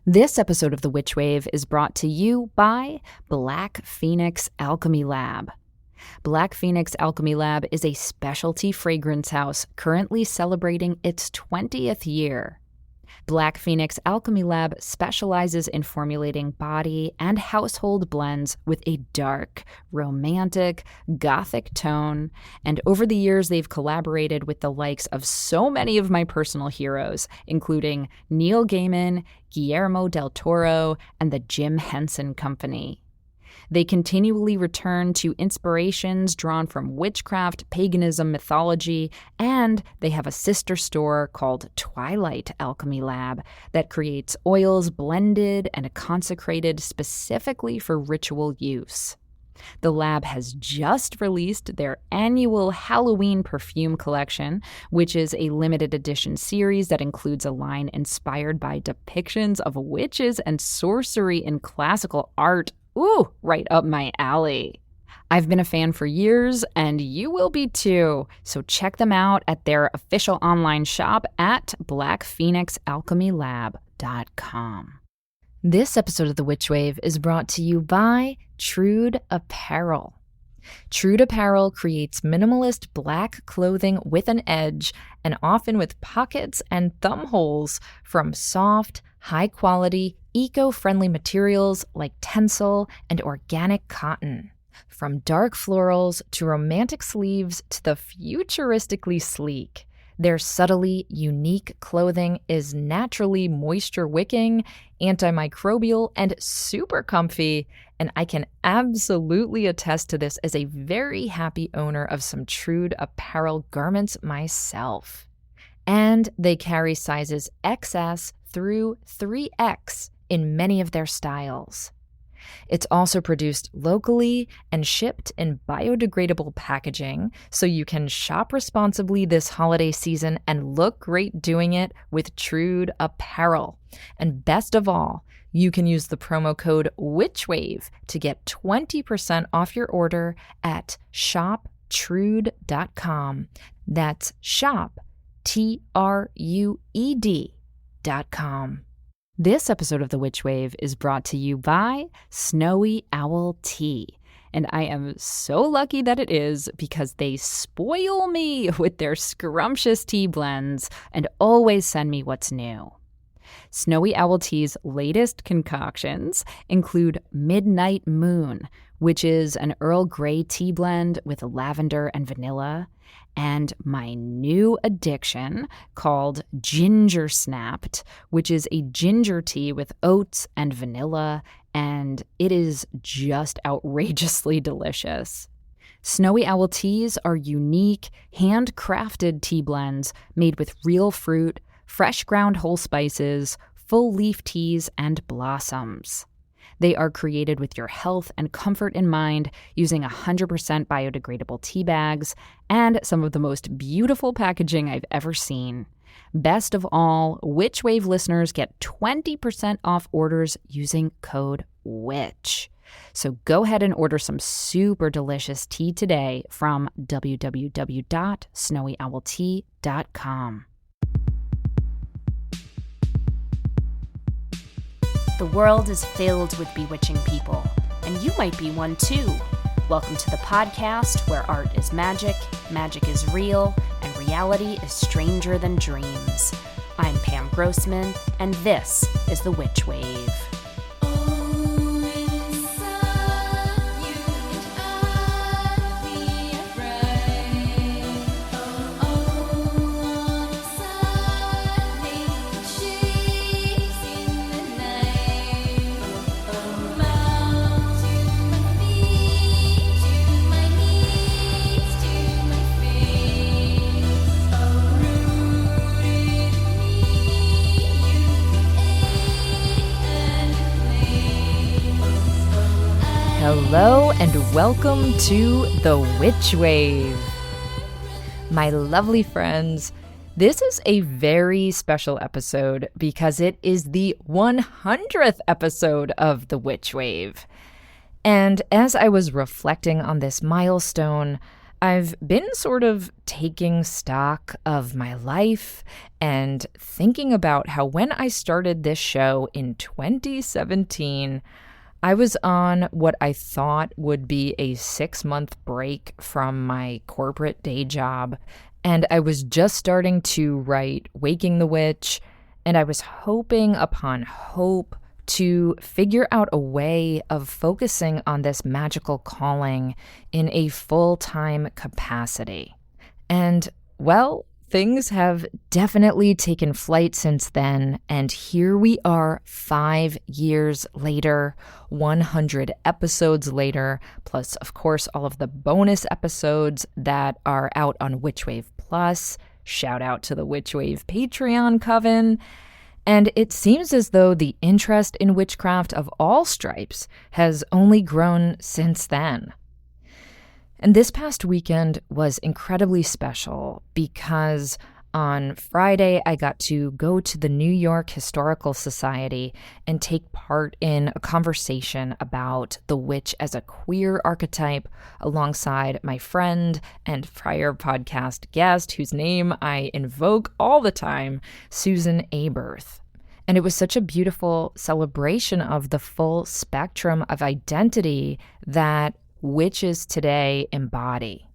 This episode of The Witch Wave is brought to you by Black Phoenix Alchemy Lab. Black Phoenix Alchemy Lab is a specialty fragrance house currently celebrating its 20th year. Black Phoenix Alchemy Lab specializes in formulating body and household blends with a dark, romantic, gothic tone, and over the years they've collaborated with the likes of so many of my personal heroes, including Neil Gaiman, Guillermo del Toro, and the Jim Henson Company. They continually return to inspirations drawn from witchcraft, paganism, mythology, and they have a sister store called Twilight Alchemy Lab that creates oils blended and consecrated specifically for ritual use. The lab has just released their annual Halloween perfume collection, which is a limited edition series that includes a line inspired by depictions of witches and sorcery in classical art. Ooh, right up my alley. I've been a fan for years, and you will be too. So check them out at their official online shop at blackphoenixalchemylab.com. This episode of The Witch Wave is brought to you by Trude Apparel. Trude Apparel creates minimalist black clothing with an edge and often with pockets and thumb holes from soft, high-quality, eco-friendly materials like tencel and organic cotton. From dark florals to romantic sleeves to the futuristically sleek, their subtly unique clothing is naturally moisture-wicking, antimicrobial, and super comfy, and I can absolutely attest to this as a very happy owner of some Trude Apparel garments myself. And they carry sizes XS through 3X in many of their styles. It's also produced locally and shipped in biodegradable packaging, so you can shop responsibly this holiday season and look great doing it with Trude Apparel. And best of all, you can use the promo code WITCHWAVE to get 20% off your order at shoptrude.com. That's shop, TRUED.com. This episode of The Witch Wave is brought to you by Snowy Owl Tea. And I am so lucky that it is because they spoil me with their scrumptious tea blends and always send me what's new. Snowy Owl Tea's latest concoctions include Midnight Moon, which is an Earl Grey tea blend with lavender and vanilla, and my new addiction called Ginger Snapped, which is a ginger tea with oats and vanilla, and it is just outrageously delicious. Snowy Owl Teas are unique, handcrafted tea blends made with real fruit, fresh ground whole spices, full leaf teas, and blossoms. They are created with your health and comfort in mind using 100% biodegradable tea bags and some of the most beautiful packaging I've ever seen. Best of all, Witch Wave listeners get 20% off orders using code WITCH. So go ahead and order some super delicious tea today from www.snowyowltea.com. The world is filled with bewitching people, and you might be one too. Welcome to the podcast where art is magic is real, and reality is stranger than dreams. I'm Pam Grossman, and this is The Witch Wave. Hello and welcome to The Witch Wave. My lovely friends, this is a very special episode because it is the 100th episode of The Witch Wave. And as I was reflecting on this milestone, I've been sort of taking stock of my life and thinking about how when I started this show in 2017, I was on what I thought would be a 6-month break from my corporate day job. And I was just starting to write Waking the Witch, and I was hoping upon hope to figure out a way of focusing on this magical calling in a full-time capacity. And, well, things have definitely taken flight since then, and here we are 5 years later, 100 episodes later, plus, of course, all of the bonus episodes that are out on Witchwave Plus. Shout out to the Witchwave Patreon coven. And it seems as though the interest in witchcraft of all stripes has only grown since then. And this past weekend was incredibly special because on Friday I got to go to the New York Historical Society and take part in a conversation about the witch as a queer archetype alongside my friend and prior podcast guest, whose name I invoke all the time, Susan Aberth. And it was such a beautiful celebration of the full spectrum of identity that witches today embody.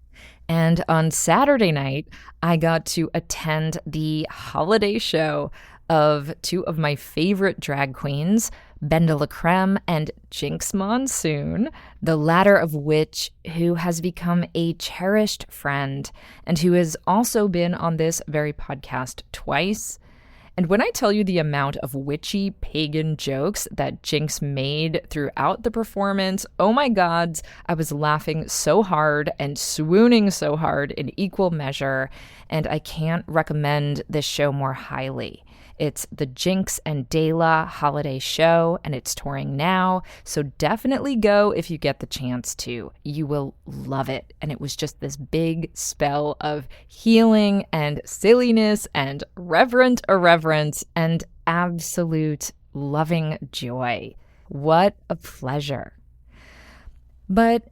And on Saturday night, I got to attend the holiday show of two of my favorite drag queens, Benda La Creme and Jinx Monsoon, the latter of which who has become a cherished friend and who has also been on this very podcast twice. And when I tell you the amount of witchy pagan jokes that Jinx made throughout the performance, oh my gods, I was laughing so hard and swooning so hard in equal measure, and I can't recommend this show more highly. It's the Jinx and Dela holiday show, and it's touring now, so definitely go if you get the chance to. You will love it. And it was just this big spell of healing and silliness and reverent irreverence and absolute loving joy. What a pleasure. But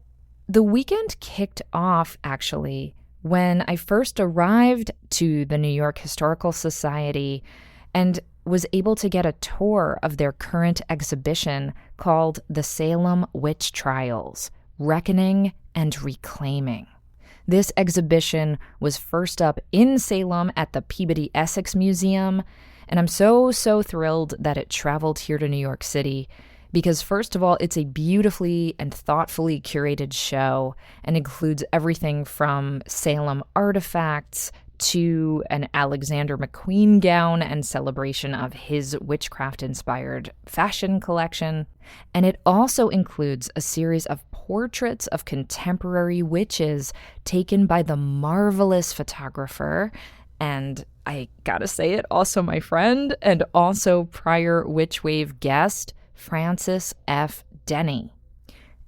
the weekend kicked off, actually, when I first arrived to the New York Historical Society and was able to get a tour of their current exhibition called The Salem Witch Trials, Reckoning and Reclaiming. This exhibition was first up in Salem at the Peabody Essex Museum, and I'm so thrilled that it traveled here to New York City because, first of all, it's a beautifully and thoughtfully curated show and includes everything from Salem artifacts to an Alexander McQueen gown and celebration of his witchcraft-inspired fashion collection. And it also includes a series of portraits of contemporary witches taken by the marvelous photographer, and I gotta say it, also my friend, and also prior Witchwave guest, Frances F. Denny.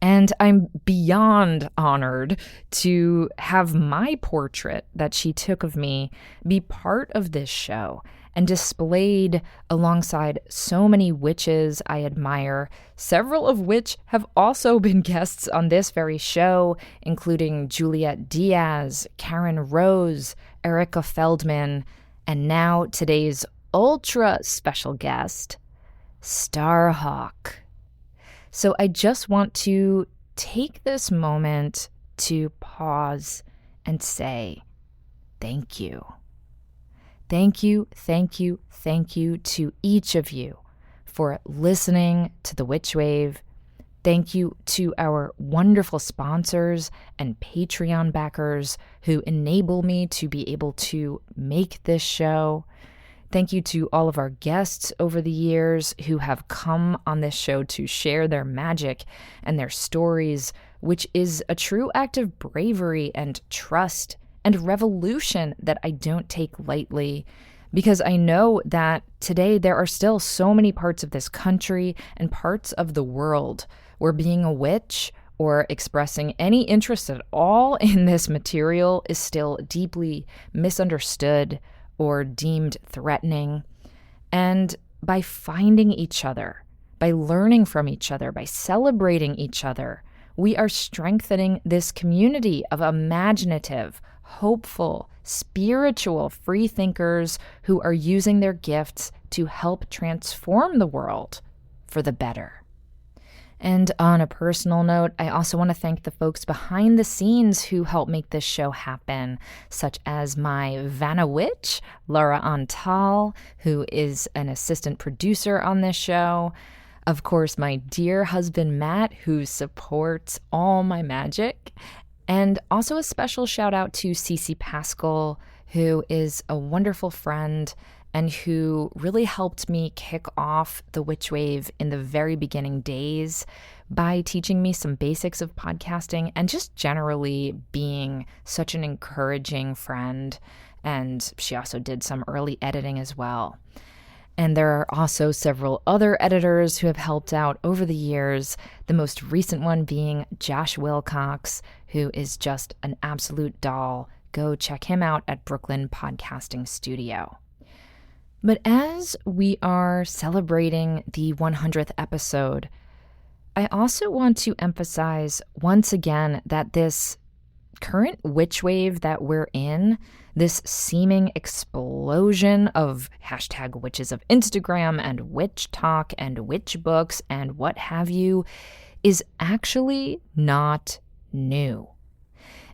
And I'm beyond honored to have my portrait that she took of me be part of this show and displayed alongside so many witches I admire, several of which have also been guests on this very show, including Juliet Diaz, Karen Rose, Erica Feldman, and now today's ultra special guest, Starhawk. So I just want to take this moment to pause and say thank you. Thank you to each of you for listening to the Witchwave. Thank you to our wonderful sponsors and Patreon backers who enable me to be able to make this show. Thank you to all of our guests over the years who have come on this show to share their magic and their stories, which is a true act of bravery and trust and revolution that I don't take lightly, because I know that today there are still so many parts of this country and parts of the world where being a witch or expressing any interest at all in this material is still deeply misunderstood or deemed threatening. And by finding each other, by learning from each other, by celebrating each other, We are strengthening this community of imaginative, hopeful, spiritual free thinkers who are using their gifts to help transform the world for the better. And on a personal note, I also want to thank the folks behind the scenes who help make this show happen, such as my Vanna Witch, Laura Antal, who is an assistant producer on this show. Of course, my dear husband, Matt, who supports all my magic. And also a special shout out to Cece Pascal, who is a wonderful friend and who really helped me kick off the Witch Wave in the very beginning days by teaching me some basics of podcasting and just generally being such an encouraging friend. And she also did some early editing as well. And there are also several other editors who have helped out over the years, the most recent one being Josh Wilcox, who is just an absolute doll. Go check him out at Brooklyn Podcasting Studio. But as we are celebrating the 100th episode, I also want to emphasize once again that this current witch wave that we're in, this seeming explosion of hashtag witches of Instagram and witch talk and witch books and what have you, is actually not new.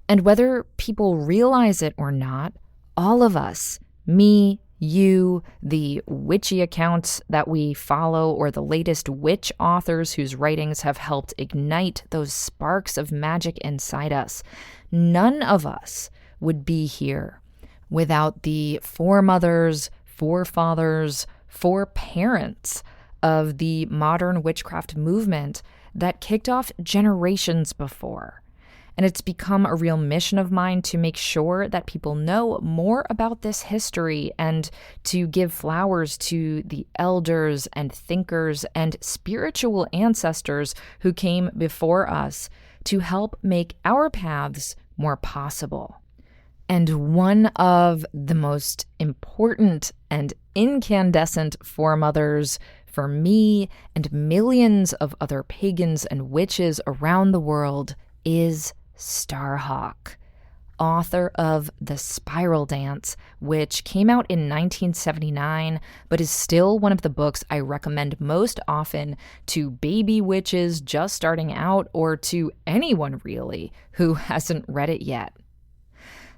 And whether people realize it or not, all of us, me, you, the witchy accounts that we follow, or the latest witch authors whose writings have helped ignite those sparks of magic inside us, none of us would be here without the foremothers, forefathers, foreparents of the modern witchcraft movement that kicked off generations before. And it's become a real mission of mine to make sure that people know more about this history and to give flowers to the elders and thinkers and spiritual ancestors who came before us to help make our paths more possible. And one of the most important and incandescent foremothers for me and millions of other pagans and witches around the world is Starhawk, author of The Spiral Dance, which came out in 1979, but is still one of the books I recommend most often to baby witches just starting out or to anyone really who hasn't read it yet.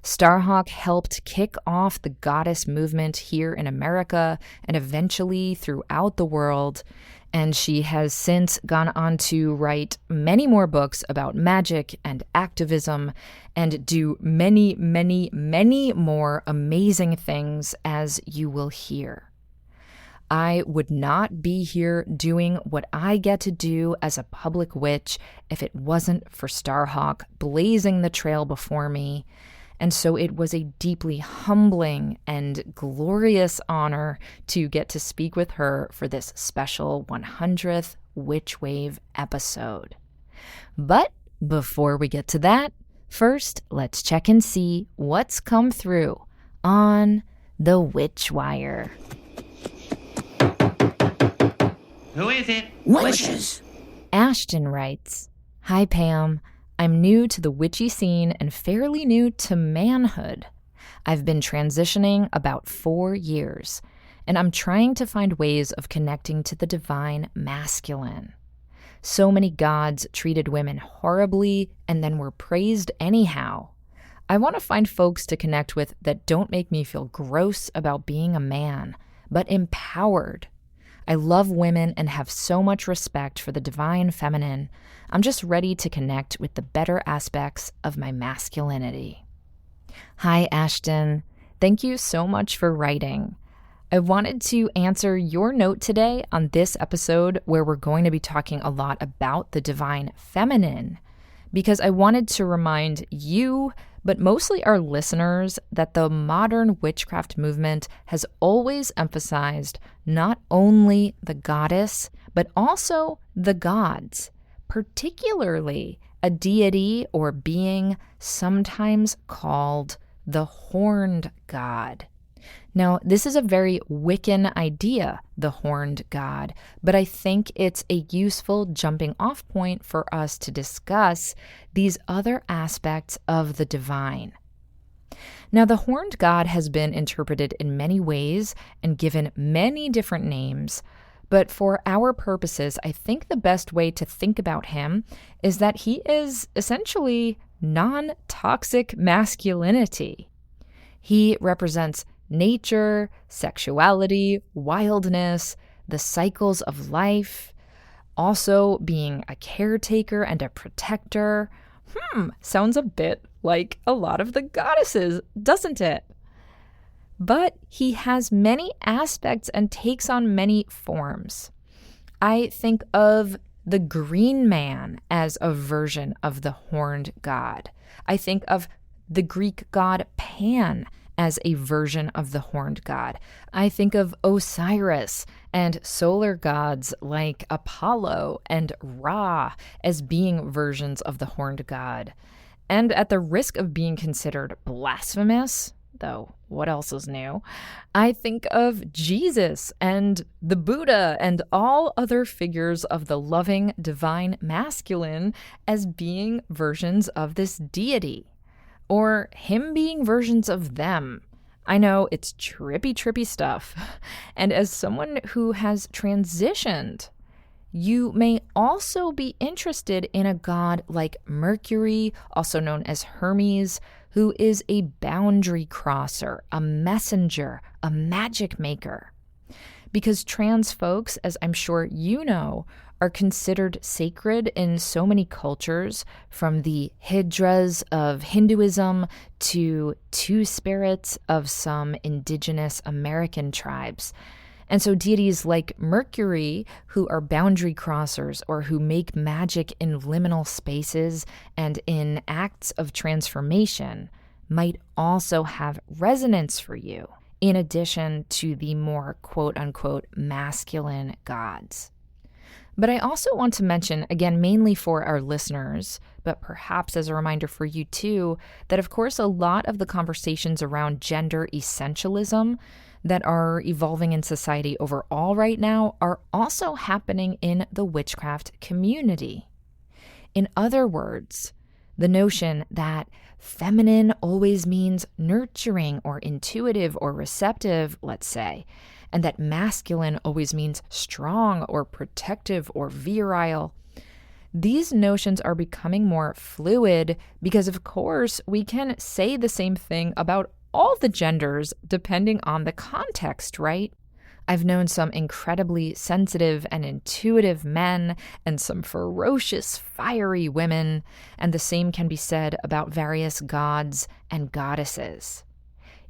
Starhawk helped kick off the goddess movement here in America and eventually throughout the world, and she has since gone on to write many more books about magic and activism and do many, many, many more amazing things, as you will hear. I would not be here doing what I get to do as a public witch if it wasn't for Starhawk blazing the trail before me. And so it was a deeply humbling and glorious honor to get to speak with her for this special 100th Witch Wave episode. But before we get to that, first let's check and see what's come through on the Witch Wire. Who is it? Witches! Ashton writes, "Hi Pam. I'm new to the witchy scene and fairly new to manhood. I've been transitioning about 4 years, and I'm trying to find ways of connecting to the divine masculine. So many gods treated women horribly and then were praised anyhow. I want to find folks to connect with that don't make me feel gross about being a man, but empowered. I love women and have so much respect for the divine feminine. I'm just ready to connect with the better aspects of my masculinity." Hi, Ashton. Thank you so much for writing. I wanted to answer your note today on this episode where we're going to be talking a lot about the divine feminine, because I wanted to remind you, but mostly our listeners, that the modern witchcraft movement has always emphasized not only the goddess, but also the gods, particularly a deity or being sometimes called the horned god. Now, this is a very Wiccan idea, the horned god, but I think it's a useful jumping off point for us to discuss these other aspects of the divine. Now, the horned god has been interpreted in many ways and given many different names, but for our purposes, I think the best way to think about him is that he is essentially non-toxic masculinity. He represents nature, sexuality, wildness, the cycles of life, also being a caretaker and a protector. Sounds a bit like a lot of the goddesses, doesn't it? But he has many aspects and takes on many forms. I think of the green man as a version of the horned god. I think of the Greek god Pan as a version of the horned god. I think of Osiris and solar gods like Apollo and Ra as being versions of the horned god. And at the risk of being considered blasphemous, though what else is new, I think of Jesus and the Buddha and all other figures of the loving divine masculine as being versions of this deity, or him being versions of them. I know it's trippy stuff. And as someone who has transitioned, you may also be interested in a god like Mercury, also known as Hermes, who is a boundary crosser, a messenger, a magic maker. Because trans folks, as I'm sure you know, are considered sacred in so many cultures, from the Hydras of Hinduism to two spirits of some indigenous American tribes. And so deities like Mercury, who are boundary crossers or who make magic in liminal spaces and in acts of transformation, might also have resonance for you, in addition to the more quote-unquote masculine gods. But I also want to mention, again, mainly for our listeners, but perhaps as a reminder for you too, that of course a lot of the conversations around gender essentialism that are evolving in society overall right now are also happening in the witchcraft community. In other words, the notion that feminine always means nurturing or intuitive or receptive, let's say, and that masculine always means strong or protective or virile. These notions are becoming more fluid because, of course, we can say the same thing about all the genders depending on the context, right? I've known some incredibly sensitive and intuitive men and some ferocious, fiery women, and the same can be said about various gods and goddesses.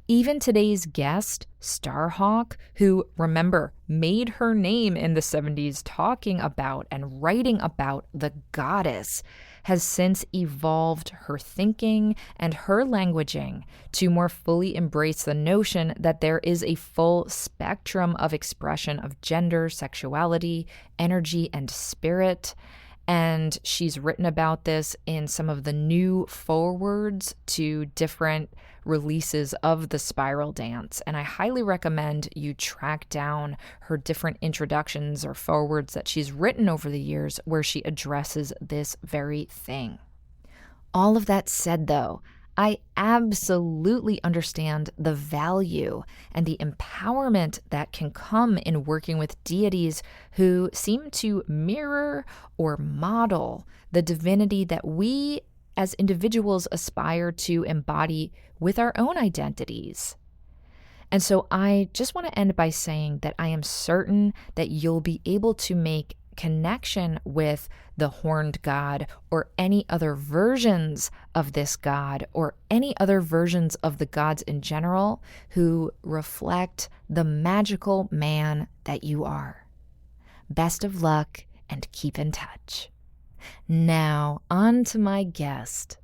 Even today's guest, Starhawk, who, remember, made her name in the 70s talking about and writing about the goddess, has since evolved her thinking and her languaging to more fully embrace the notion that there is a full spectrum of expression of gender, sexuality, energy, and spirit. And she's written about this in some of the new forewords to different releases of the Spiral Dance. And I highly recommend you track down her different introductions or forewords that she's written over the years where she addresses this very thing. All of that said, though, I absolutely understand the value and the empowerment that can come in working with deities who seem to mirror or model the divinity that we as individuals aspire to embody with our own identities. And so I just want to end by saying that I am certain that you'll be able to make connection with the horned god or any other versions of this god or any other versions of the gods in general who reflect the magical man that you are. Best of luck and keep in touch. Now, on to my guest.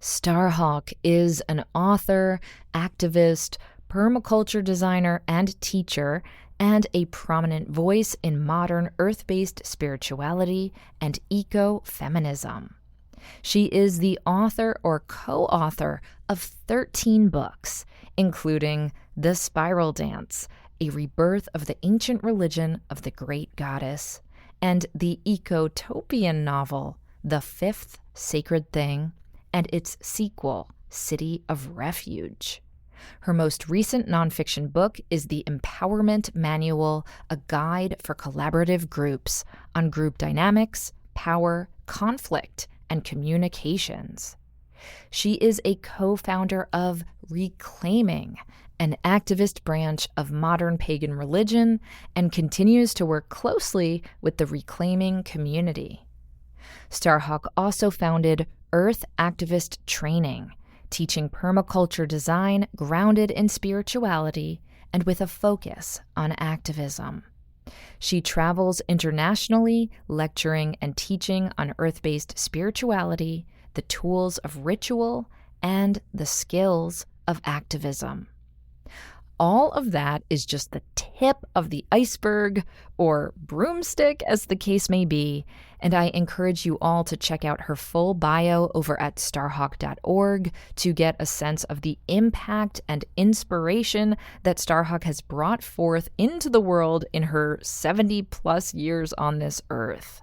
Starhawk is an author, activist, permaculture designer, and teacher, and a prominent voice in modern earth-based spirituality and ecofeminism. She is the author or co-author of 13 books, including The Spiral Dance, a rebirth of the ancient religion of the great goddess, and the ecotopian novel, The Fifth Sacred Thing, and its sequel, City of Refuge. Her most recent nonfiction book is The Empowerment Manual, a guide for collaborative groups on group dynamics, power, conflict, and communications. She is a co-founder of Reclaiming, an activist branch of modern pagan religion, and continues to work closely with the Reclaiming community. Starhawk also founded Earth Activist Training, teaching permaculture design grounded in spirituality and with a focus on activism. She travels internationally, lecturing and teaching on earth-based spirituality, the tools of ritual, and the skills of activism. All of that is just the tip of the iceberg, or broomstick as the case may be, and I encourage you all to check out her full bio over at starhawk.org to get a sense of the impact and inspiration that Starhawk has brought forth into the world in her 70-plus years on this earth.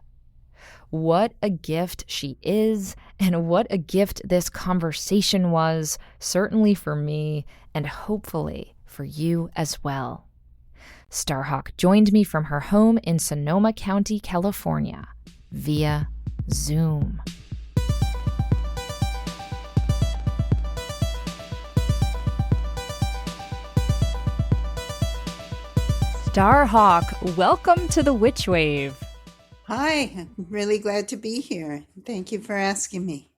What a gift she is, and what a gift this conversation was, certainly for me, and hopefully for you as well. Starhawk joined me from her home in Sonoma County, California, via Zoom. Starhawk, welcome to the Witch Wave. Hi, I'm really glad to be here. Thank you for asking me.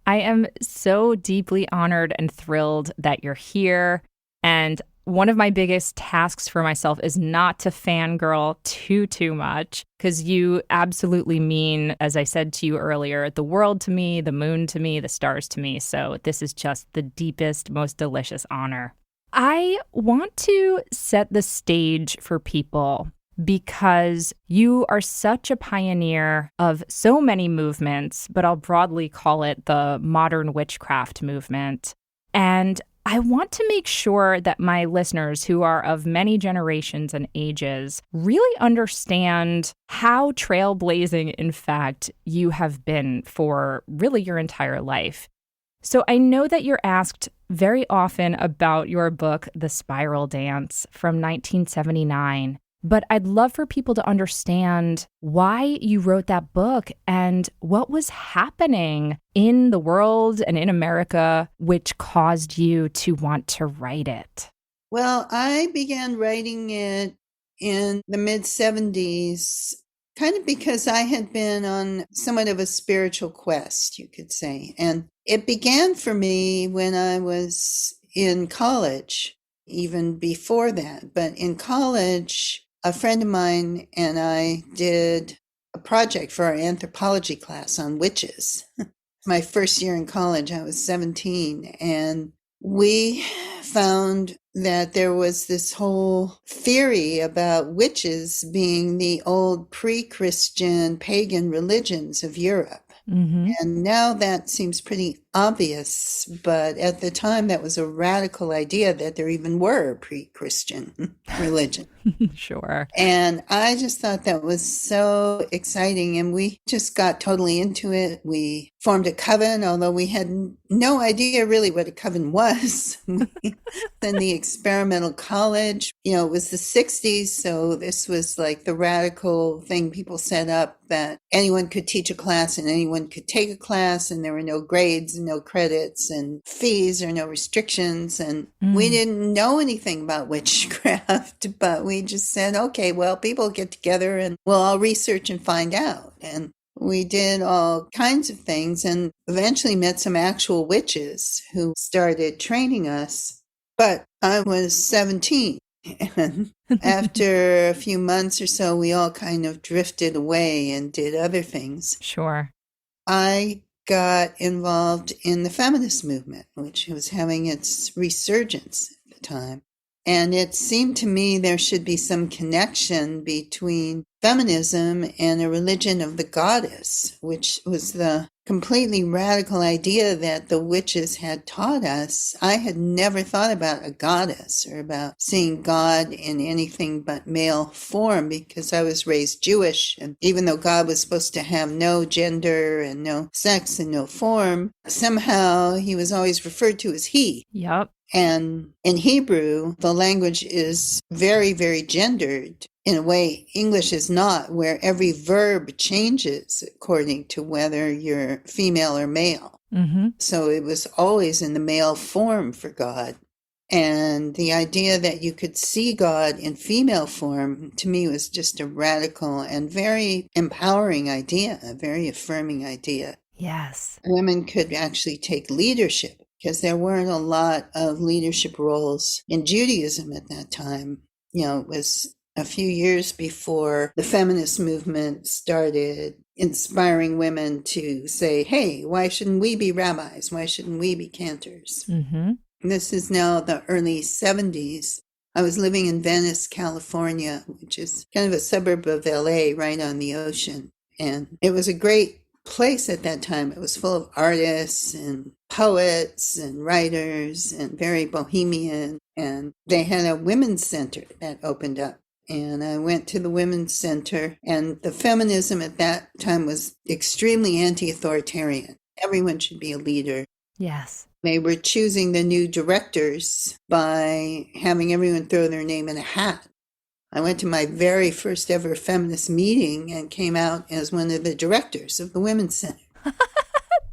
I am so deeply honored and thrilled that you're here. And one of my biggest tasks for myself is not to fangirl too much, because you absolutely mean, as I said to you earlier, the world to me, the moon to me, the stars to me. So this is just the deepest, most delicious honor. I want to set the stage for people because you are such a pioneer of so many movements, but I'll broadly call it the modern witchcraft movement. And I want to make sure that my listeners, who are of many generations and ages, really understand how trailblazing, in fact, you have been for really your entire life. So I know that you're asked very often about your book, The Spiral Dance, from 1979. But I'd love for people to understand why you wrote that book and what was happening in the world and in America which caused you to want to write it. Well, I began writing it in the mid-70s, kind of because I had been on somewhat of a spiritual quest, you could say. And it began for me when I was in college, even before that. But in college, a friend of mine and I did a project for our anthropology class on witches. My first year in college, I was 17, and we found that there was this whole theory about witches being the old pre-Christian pagan religions of Europe. Mm-hmm. And now that seems pretty obvious, but at the time that was a radical idea that there even were pre-Christian religion. Sure. And I just thought that was so exciting, and we just got totally into it. We formed a coven, although we had no idea really what a coven was. Then the experimental college, it was the 60s, so this was like the radical thing people set up, that anyone could teach a class and anyone could take a class, and there were no grades and no credits and fees or no restrictions. And we didn't know anything about witchcraft, but we just said, okay, well, people get together and we'll all research and find out. And we did all kinds of things and eventually met some actual witches who started training us. But I was 17. And after a few months or so, we all kind of drifted away and did other things. Sure. I got involved in the feminist movement, which was having its resurgence at the time. And it seemed to me there should be some connection between feminism and a religion of the goddess, which was the completely radical idea that the witches had taught us. I had never thought about a goddess or about seeing God in anything but male form because I was raised Jewish. And even though God was supposed to have no gender and no sex and no form, somehow he was always referred to as he. Yep. And in Hebrew, the language is very, very gendered. In a way, English is not, where every verb changes according to whether you're female or male. Mm-hmm. So it was always in the male form for God. And the idea that you could see God in female form, to me, was just a radical and very empowering idea, a very affirming idea. Yes. Women could actually take leadership because there weren't a lot of leadership roles in Judaism at that time. It was a few years before the feminist movement started inspiring women to say, hey, why shouldn't we be rabbis? Why shouldn't we be cantors? Mm-hmm. This is now the early 70s. I was living in Venice, California, which is kind of a suburb of LA right on the ocean. And it was a great place at that time. It was full of artists and poets and writers and very bohemian. And they had a women's center that opened up. And I went to the women's center, and the feminism at that time was extremely anti-authoritarian. Everyone should be a leader. Yes. They were choosing the new directors by having everyone throw their name in a hat. I went to my very first ever feminist meeting and came out as one of the directors of the Women's Center.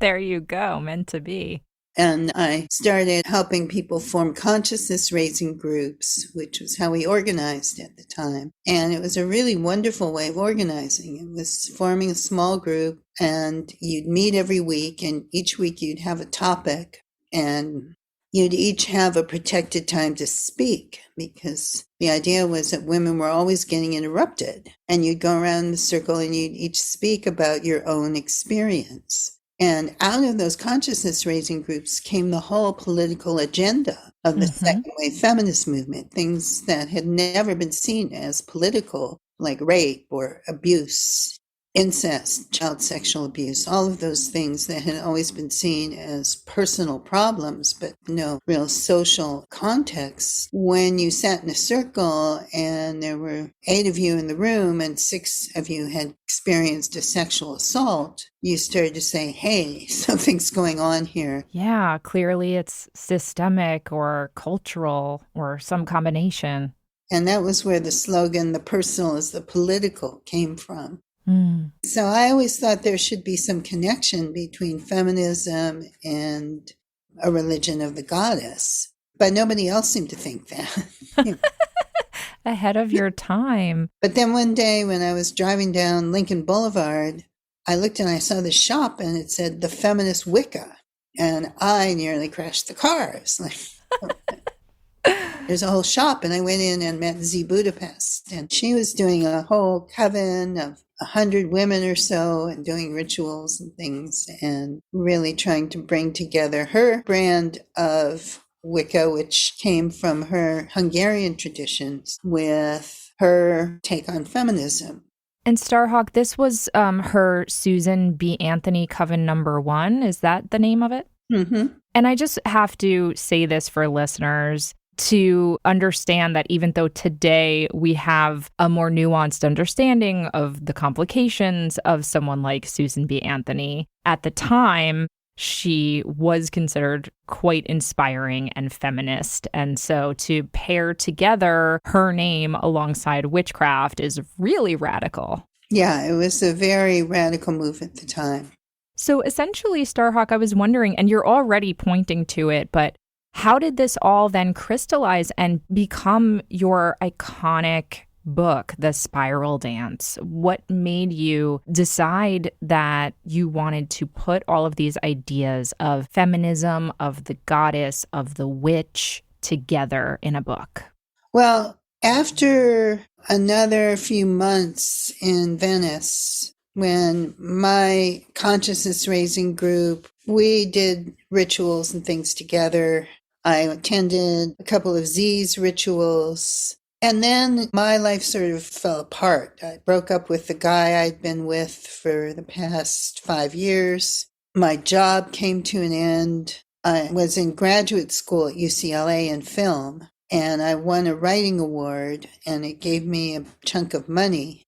There you go, meant to be. And I started helping people form consciousness raising groups, which was how we organized at the time. And it was a really wonderful way of organizing. It was forming a small group, and you'd meet every week, and each week you'd have a topic, and you'd each have a protected time to speak, because the idea was that women were always getting interrupted. And you'd go around the circle and you'd each speak about your own experience. And out of those consciousness raising groups came the whole political agenda of the second wave feminist movement, things that had never been seen as political, like rape or abuse, incest, child sexual abuse, all of those things that had always been seen as personal problems, but no real social context. When you sat in a circle and there were 8 of you in the room and 6 of you had experienced a sexual assault, you started to say, hey, something's going on here. Yeah, clearly it's systemic or cultural or some combination. And that was where the slogan, the personal is the political, came from. Mm. So I always thought there should be some connection between feminism and a religion of the goddess. But nobody else seemed to think that. Ahead of your time. But then one day when I was driving down Lincoln Boulevard, I looked and I saw the shop and it said the Feminist Wicca. And I nearly crashed the car. I was like, there's a whole shop. And I went in and met Z Budapest. And she was doing a whole coven of 100 women or so and doing rituals and things and really trying to bring together her brand of Wicca, which came from her Hungarian traditions, with her take on feminism. And Starhawk, this was her Susan B. Anthony Coven #1. Is that the name of it? Mm-hmm. And I just have to say this for listeners to understand that even though today we have a more nuanced understanding of the complications of someone like Susan B. Anthony, at the time, she was considered quite inspiring and feminist. And so to pair together her name alongside witchcraft is really radical. Yeah, it was a very radical move at the time. So essentially, Starhawk, I was wondering, and you're already pointing to it, but how did this all then crystallize and become your iconic book, The Spiral Dance? What made you decide that you wanted to put all of these ideas of feminism, of the goddess, of the witch together in a book? Well, after another few months in Venice, when my consciousness raising group, we did rituals and things together. I attended a couple of Z's rituals. And then my life sort of fell apart. I broke up with the guy I'd been with for the past 5 years. My job came to an end. I was in graduate school at UCLA in film, and I won a writing award, and it gave me a chunk of money.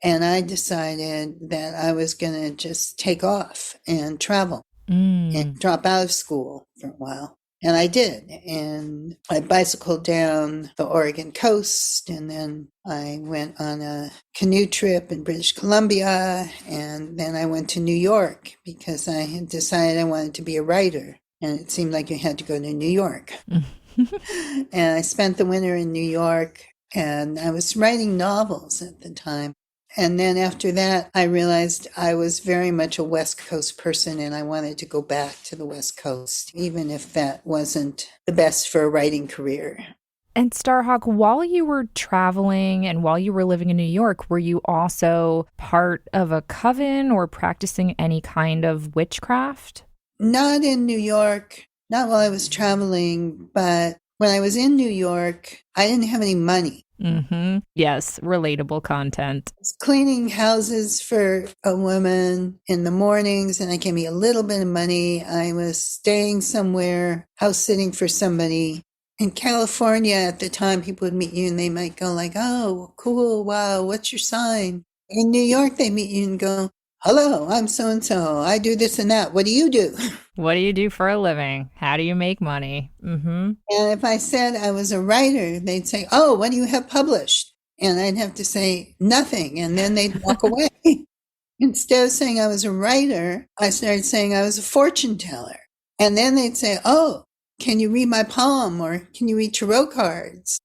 And I decided that I was going to just take off and travel and drop out of school for a while. And I did. And I bicycled down the Oregon coast, and then I went on a canoe trip in British Columbia. And then I went to New York because I had decided I wanted to be a writer. And it seemed like you had to go to New York. And I spent the winter in New York, and I was writing novels at the time. And then after that, I realized I was very much a West Coast person, and I wanted to go back to the West Coast, even if that wasn't the best for a writing career. And Starhawk, while you were traveling and while you were living in New York, were you also part of a coven or practicing any kind of witchcraft? Not in New York, not while I was traveling, but when I was in New York, I didn't have any money. Mm-hmm. Yes, relatable content. I was cleaning houses for a woman in the mornings, and that gave me a little bit of money. I was staying somewhere, house sitting for somebody. In California at the time, people would meet you and they might go like, oh, cool, wow, what's your sign? In New York, they meet you and go, hello, I'm so-and-so. I do this and that. What do you do? What do you do for a living? How do you make money? Mm-hmm. And if I said I was a writer, they'd say, oh, what do you have published? And I'd have to say nothing. And then they'd walk away. Instead of saying I was a writer, I started saying I was a fortune teller. And then they'd say, oh, can you read my palm? Or can you read tarot cards?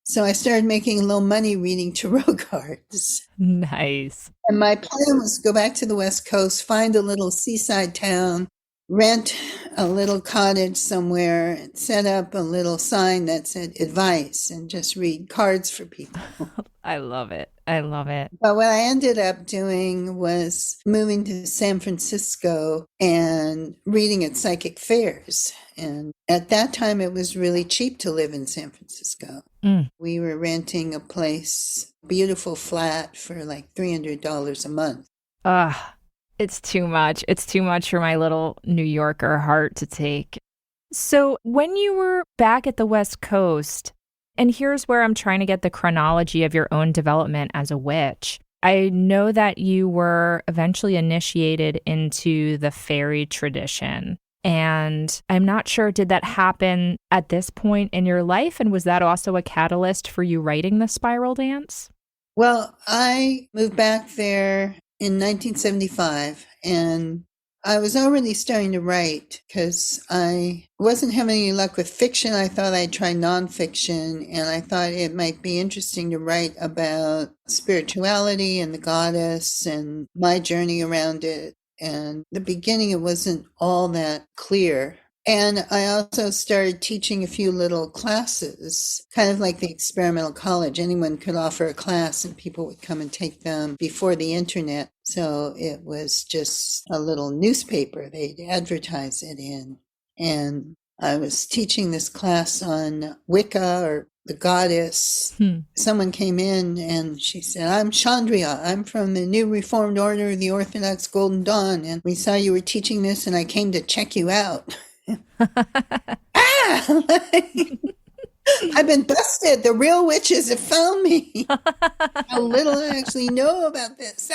So I started making a little money reading tarot cards. Nice. And my plan was to go back to the West Coast, find a little seaside town, rent a little cottage somewhere, and set up a little sign that said advice and just read cards for people. I love it. I love it. But what I ended up doing was moving to San Francisco and reading at psychic fairs. And at that time, it was really cheap to live in San Francisco. We were renting a place, beautiful flat, for like $300 a month. It's too much. It's too much for my little New Yorker heart to take. So when you were back at the West Coast, and here's where I'm trying to get the chronology of your own development as a witch. I know that you were eventually initiated into the fairy tradition. And I'm not sure, did that happen at this point in your life? And was that also a catalyst for you writing the Spiral Dance? Well, I moved back there in 1975, and I was already starting to write because I wasn't having any luck with fiction. I thought I'd try nonfiction, and I thought it might be interesting to write about spirituality and the goddess and my journey around it. And the beginning, it wasn't all that clear. And I also started teaching a few little classes, kind of like the experimental college. Anyone could offer a class and people would come and take them before the internet. So it was just a little newspaper they'd advertise it in. And I was teaching this class on Wicca, or the goddess. Someone came in and she said, I'm Chandria. I'm from the New Reformed Order of the Orthodox Golden Dawn. And we saw you were teaching this and I came to check you out. I've been busted. The real witches have found me. How little I actually know about this.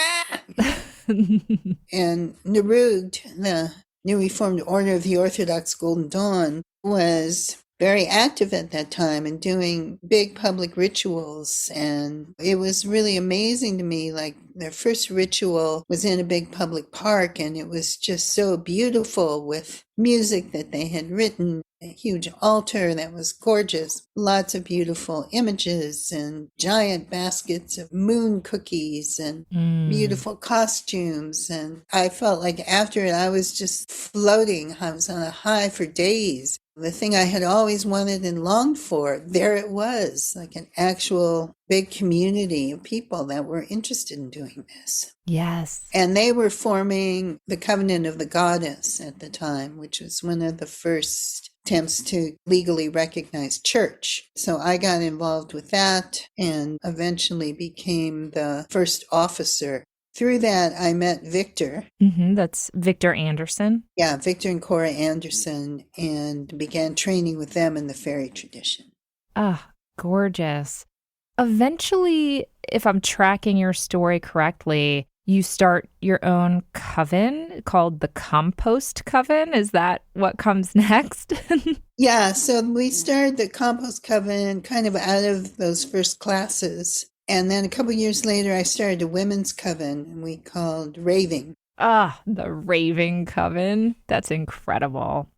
And Nerud, the New Reformed Order of the Orthodox Golden Dawn, was very active at that time and doing big public rituals. And it was really amazing to me. Like, their first ritual was in a big public park, and it was just so beautiful with music that they had written, a huge altar that was gorgeous, lots of beautiful images and giant baskets of moon cookies and beautiful costumes. And I felt like after it, I was just floating. I was on a high for days. The thing I had always wanted and longed for, there it was, like an actual big community of people that were interested in doing this. Yes. And they were forming the Covenant of the Goddess at the time, which was one of the first attempts to legally recognize church. So I got involved with that and eventually became the first officer. Through that, I met Victor. That's Victor Anderson. Yeah, Victor and Cora Anderson, and began training with them in the fairy tradition. Ah, gorgeous. Eventually, if I'm tracking your story correctly, you start your own coven called the Compost Coven. Is that what comes next? Yeah, so we started the Compost Coven kind of out of those first classes. And then a couple years later, I started a women's coven, and we called Raving. Ah, the Raving Coven. That's incredible.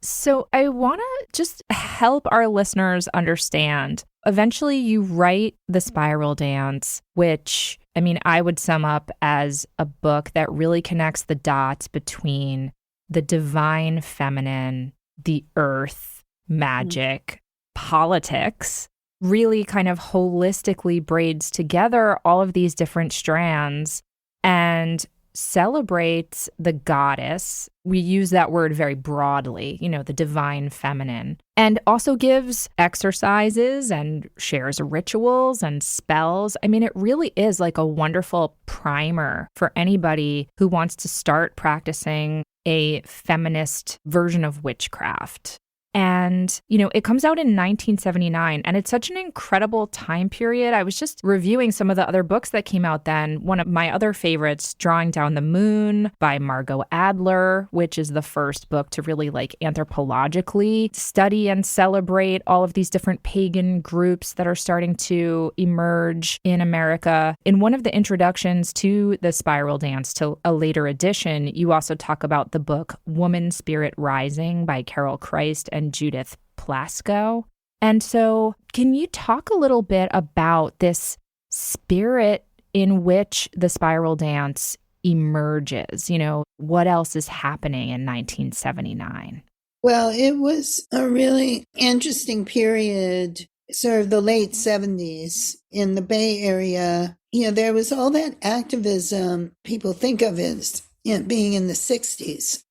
So I want to just help our listeners understand. Eventually, you write The Spiral Dance, which, I mean, I would sum up as a book that really connects the dots between the divine feminine, the earth, magic, politics, really kind of holistically braids together all of these different strands and celebrates the goddess. We use that word very broadly, the divine feminine, and also gives exercises and shares rituals and spells. I mean, it really is like a wonderful primer for anybody who wants to start practicing a feminist version of witchcraft. And, it comes out in 1979, and it's such an incredible time period. I was just reviewing some of the other books that came out then. One of my other favorites, Drawing Down the Moon by Margot Adler, which is the first book to really anthropologically study and celebrate all of these different pagan groups that are starting to emerge in America. In one of the introductions to The Spiral Dance, to a later edition, you also talk about the book Woman Spirit Rising by Carol Christ and Judith Plasko. And so can you talk a little bit about this spirit in which the Spiral Dance emerges? What else is happening in 1979? Well, it was a really interesting period, sort of the late 70s in the Bay Area. There was all that activism people think of as being in the 60s.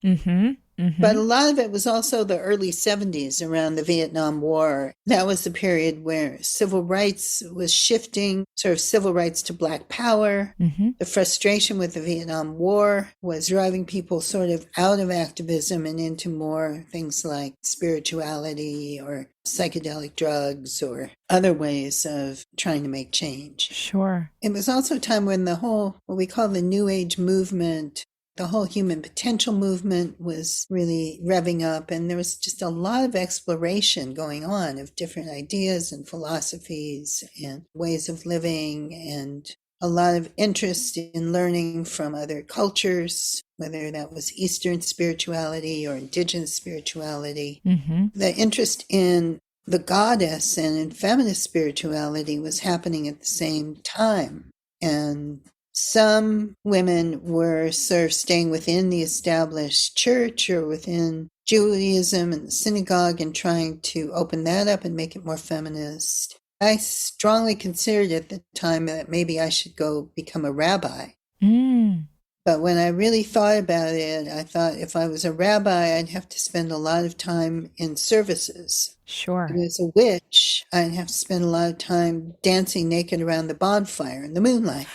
But a lot of it was also the early 70s around the Vietnam War. That was the period where civil rights was shifting, sort of civil rights to Black power. The frustration with the Vietnam War was driving people sort of out of activism and into more things like spirituality or psychedelic drugs or other ways of trying to make change. Sure. It was also a time when the whole, what we call the New Age movement, the whole human potential movement was really revving up, and there was just a lot of exploration going on of different ideas and philosophies and ways of living, and a lot of interest in learning from other cultures, whether that was Eastern spirituality or indigenous spirituality. The interest in the goddess and in feminist spirituality was happening at the same time. And some women were sort of staying within the established church or within Judaism and the synagogue and trying to open that up and make it more feminist. I strongly considered at the time that maybe I should go become a rabbi. But when I really thought about it, I thought if I was a rabbi, I'd have to spend a lot of time in services. Sure. And as a witch, I'd have to spend a lot of time dancing naked around the bonfire in the moonlight.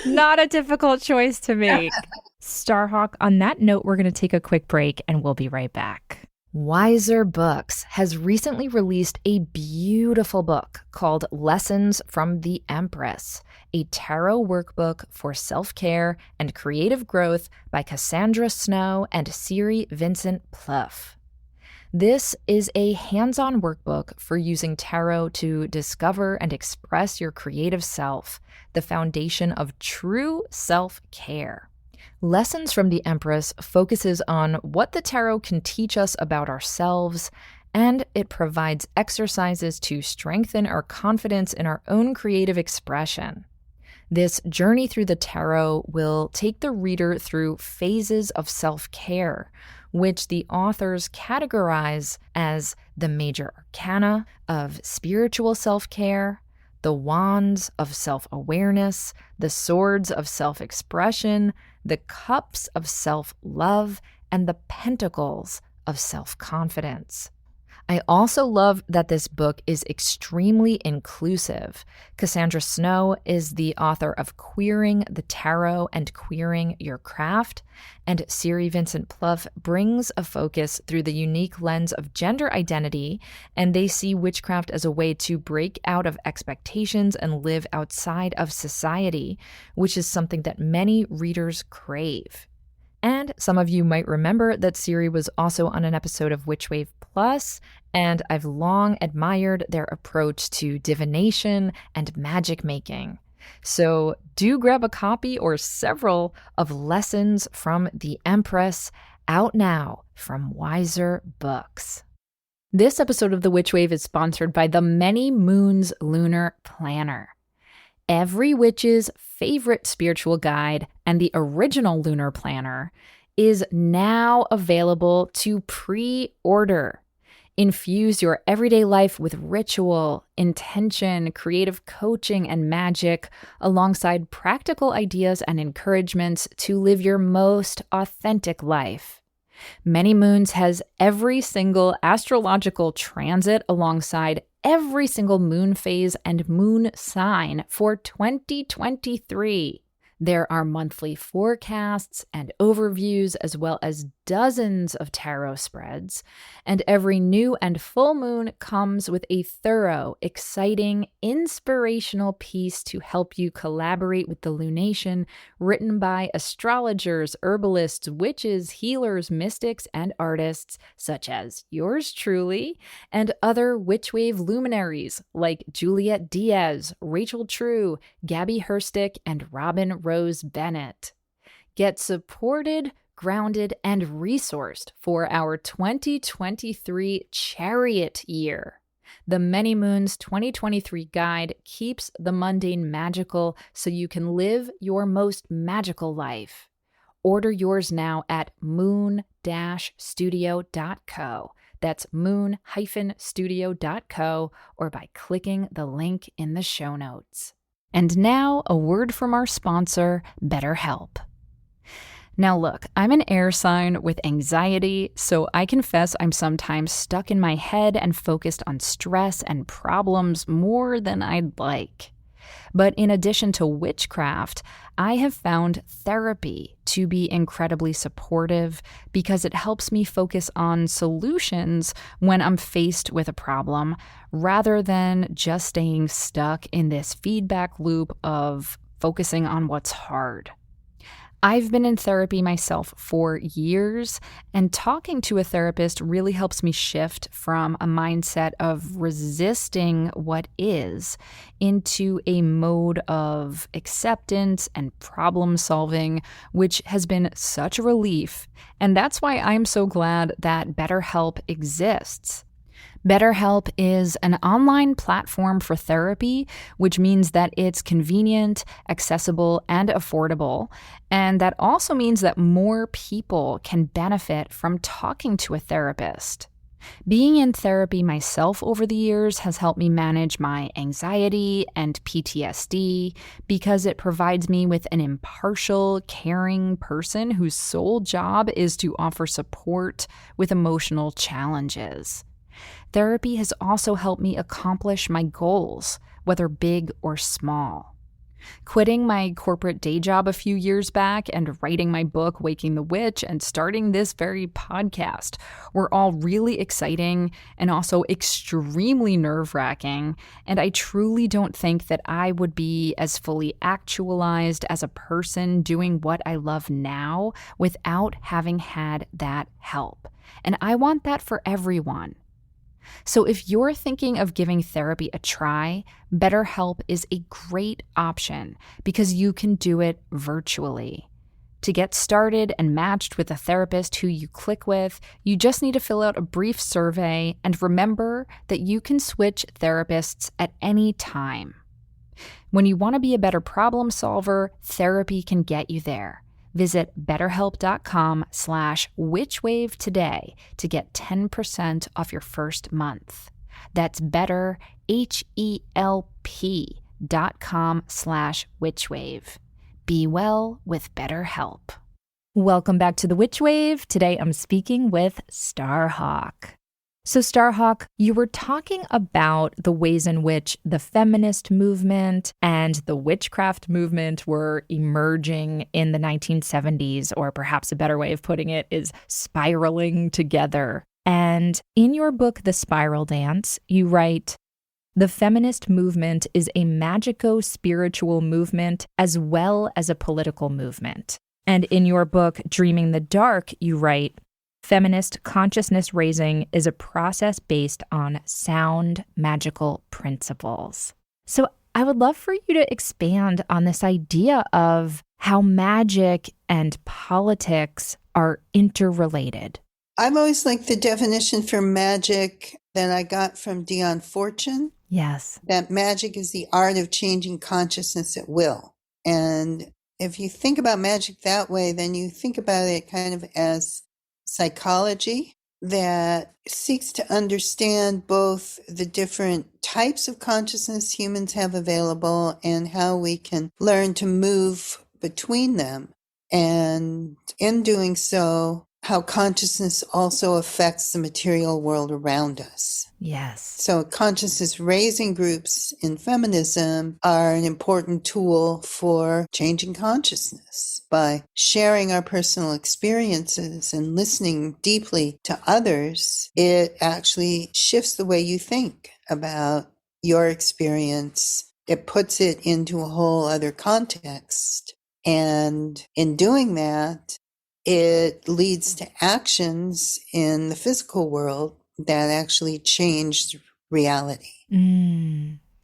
Not a difficult choice to make. Starhawk, on that note, we're going to take a quick break and we'll be right back. Wiser Books has recently released a beautiful book called Lessons from the Empress, a tarot workbook for self-care and creative growth by Cassandra Snow and Siri Vincent Plouffe. This is a hands-on workbook for using tarot to discover and express your creative self, the foundation of true self-care. Lessons from the Empress focuses on what the tarot can teach us about ourselves, and it provides exercises to strengthen our confidence in our own creative expression. This journey through the tarot will take the reader through phases of self-care, which the authors categorize as the major arcana of spiritual self-care, the wands of self-awareness, the swords of self-expression, the cups of self-love, and the pentacles of self-confidence. I also love that this book is extremely inclusive. Cassandra Snow is the author of Queering the Tarot and Queering Your Craft, and Siri Vincent Plouffe brings a focus through the unique lens of gender identity, and they see witchcraft as a way to break out of expectations and live outside of society, which is something that many readers crave. And some of you might remember that Siri was also on an episode of Witchwave Plus, and I've long admired their approach to divination and magic making. So do grab a copy or several of Lessons from the Empress, out now from Wiser Books. This episode of The Witchwave is sponsored by the Many Moons Lunar Planner. Every witch's favorite spiritual guide and the original lunar planner is now available to pre-order. Infuse your everyday life with ritual, intention, creative coaching, and magic, alongside practical ideas and encouragements to live your most authentic life. Many Moons has every single astrological transit alongside every single moon phase and moon sign for 2023. There are monthly forecasts and overviews, as well as dozens of tarot spreads, and every new and full moon comes with a thorough, exciting, inspirational piece to help you collaborate with the lunation, written by astrologers, herbalists, witches, healers, mystics, and artists such as yours truly, and other Witchwave luminaries like Juliet Diaz, Rachel True, Gabby Herstick, and Robin Rose Bennett. Get supported, grounded, and resourced for our 2023 Chariot year. The Many Moons 2023 guide keeps the mundane magical so you can live your most magical life. Order yours now at moon-studio.co. That's moon-studio.co, or by clicking the link in the show notes. And now, a word from our sponsor, BetterHelp. Now look, I'm an air sign with anxiety, so I confess I'm sometimes stuck in my head and focused on stress and problems more than I'd like. But in addition to witchcraft, I have found therapy to be incredibly supportive because it helps me focus on solutions when I'm faced with a problem, rather than just staying stuck in this feedback loop of focusing on what's hard. I've been in therapy myself for years, and talking to a therapist really helps me shift from a mindset of resisting what is into a mode of acceptance and problem solving, which has been such a relief. And that's why I'm so glad that BetterHelp exists. BetterHelp is an online platform for therapy, which means that it's convenient, accessible, and affordable. And that also means that more people can benefit from talking to a therapist. Being in therapy myself over the years has helped me manage my anxiety and PTSD because it provides me with an impartial, caring person whose sole job is to offer support with emotional challenges. Therapy has also helped me accomplish my goals, whether big or small. Quitting my corporate day job a few years back and writing my book, Waking the Witch, and starting this very podcast were all really exciting and also extremely nerve-wracking, and I truly don't think that I would be as fully actualized as a person doing what I love now without having had that help. And I want that for everyone. So if you're thinking of giving therapy a try, BetterHelp is a great option because you can do it virtually. To get started and matched with a therapist who you click with, you just need to fill out a brief survey and remember that you can switch therapists at any time. When you want to be a better problem solver, therapy can get you there. Visit betterhelp.com/witchwave today to get 10% off your first month. That's betterhelp.com/witchwave. Be well with BetterHelp. Welcome back to the Witch Wave. Today I'm speaking with Starhawk. So Starhawk, you were talking about the ways in which the feminist movement and the witchcraft movement were emerging in the 1970s, or perhaps a better way of putting it is spiraling together. And in your book, The Spiral Dance, you write, "The feminist movement is a magico-spiritual movement as well as a political movement." And in your book, Dreaming the Dark, you write, "Feminist consciousness raising is a process based on sound magical principles." So I would love for you to expand on this idea of how magic and politics are interrelated. I've always liked the definition for magic that I got from Dion Fortune. Yes. That magic is the art of changing consciousness at will. And if you think about magic that way, then you think about it kind of as psychology that seeks to understand both the different types of consciousness humans have available and how we can learn to move between them. And in doing so, how consciousness also affects the material world around us. Yes. So consciousness raising groups in feminism are an important tool for changing consciousness. By sharing our personal experiences and listening deeply to others, it actually shifts the way you think about your experience. It puts it into a whole other context. And in doing that, it leads to actions in the physical world that actually change reality.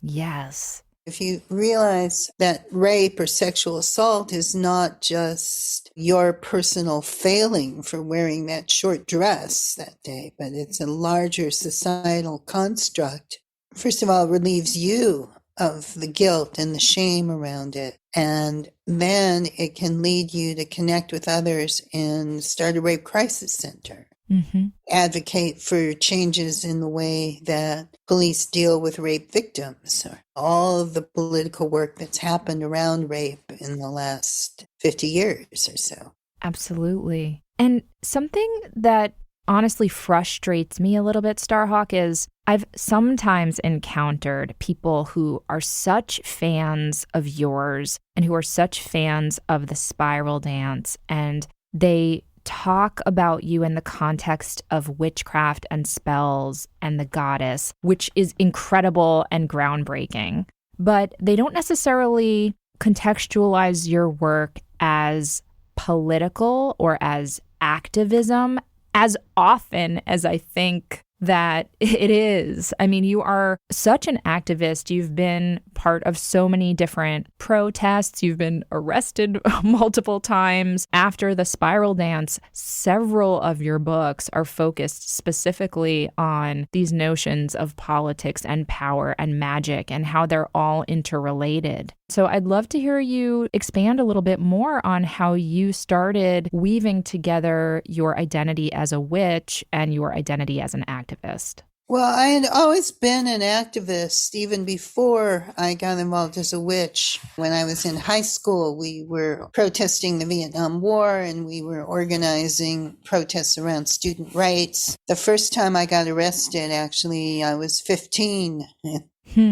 Yes. If you realize that rape or sexual assault is not just your personal failing for wearing that short dress that day, but it's a larger societal construct, first of all, it relieves you of the guilt and the shame around it. And then it can lead you to connect with others and start a rape crisis center. Mm-hmm. Advocate for changes in the way that police deal with rape victims, or all of the political work that's happened around rape in the last 50 years or so. Absolutely. And something that honestly frustrates me a little bit, Starhawk, is I've sometimes encountered people who are such fans of yours and who are such fans of the Spiral Dance, and they talk about you in the context of witchcraft and spells and the goddess, which is incredible and groundbreaking. But they don't necessarily contextualize your work as political or as activism as often as I think that it is. I mean, you are such an activist. You've been part of so many different protests. You've been arrested multiple times. After the Spiral Dance, several of your books are focused specifically on these notions of politics and power and magic and how they're all interrelated. So I'd love to hear you expand a little bit more on how you started weaving together your identity as a witch and your identity as an activist. Well, I had always been an activist even before I got involved as a witch. When I was in high school, we were protesting the Vietnam War and we were organizing protests around student rights. The first time I got arrested, actually, I was 15.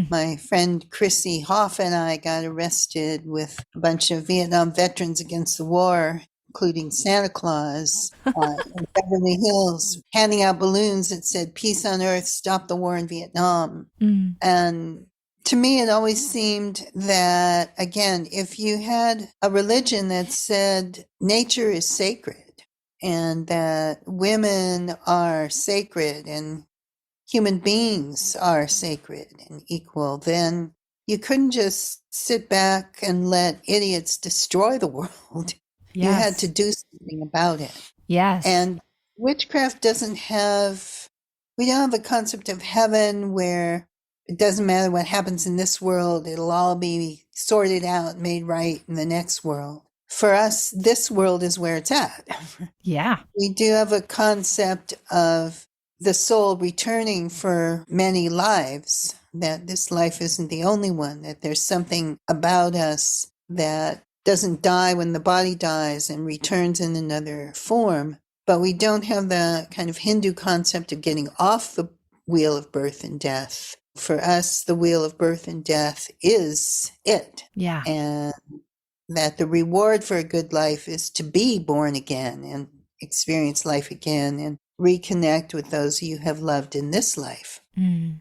My friend Chrissy Hoff and I got arrested with a bunch of Vietnam veterans against the war, including Santa Claus in Beverly Hills, handing out balloons that said, "Peace on Earth, stop the war in Vietnam." And to me, it always seemed that, again, if you had a religion that said nature is sacred and that women are sacred and human beings are sacred and equal, then you couldn't just sit back and let idiots destroy the world. Yes. You had to do something about it. Yes. And witchcraft we don't have the concept of heaven where it doesn't matter what happens in this world, it'll all be sorted out, made right in the next world. For us, this world is where it's at. Yeah. We do have a concept of the soul returning for many lives, that this life isn't the only one, that there's something about us that doesn't die when the body dies and returns in another form. But we don't have the kind of Hindu concept of getting off the wheel of birth and death. For us, the wheel of birth and death is it. Yeah. And that the reward for a good life is to be born again and experience life again and reconnect with those you have loved in this life.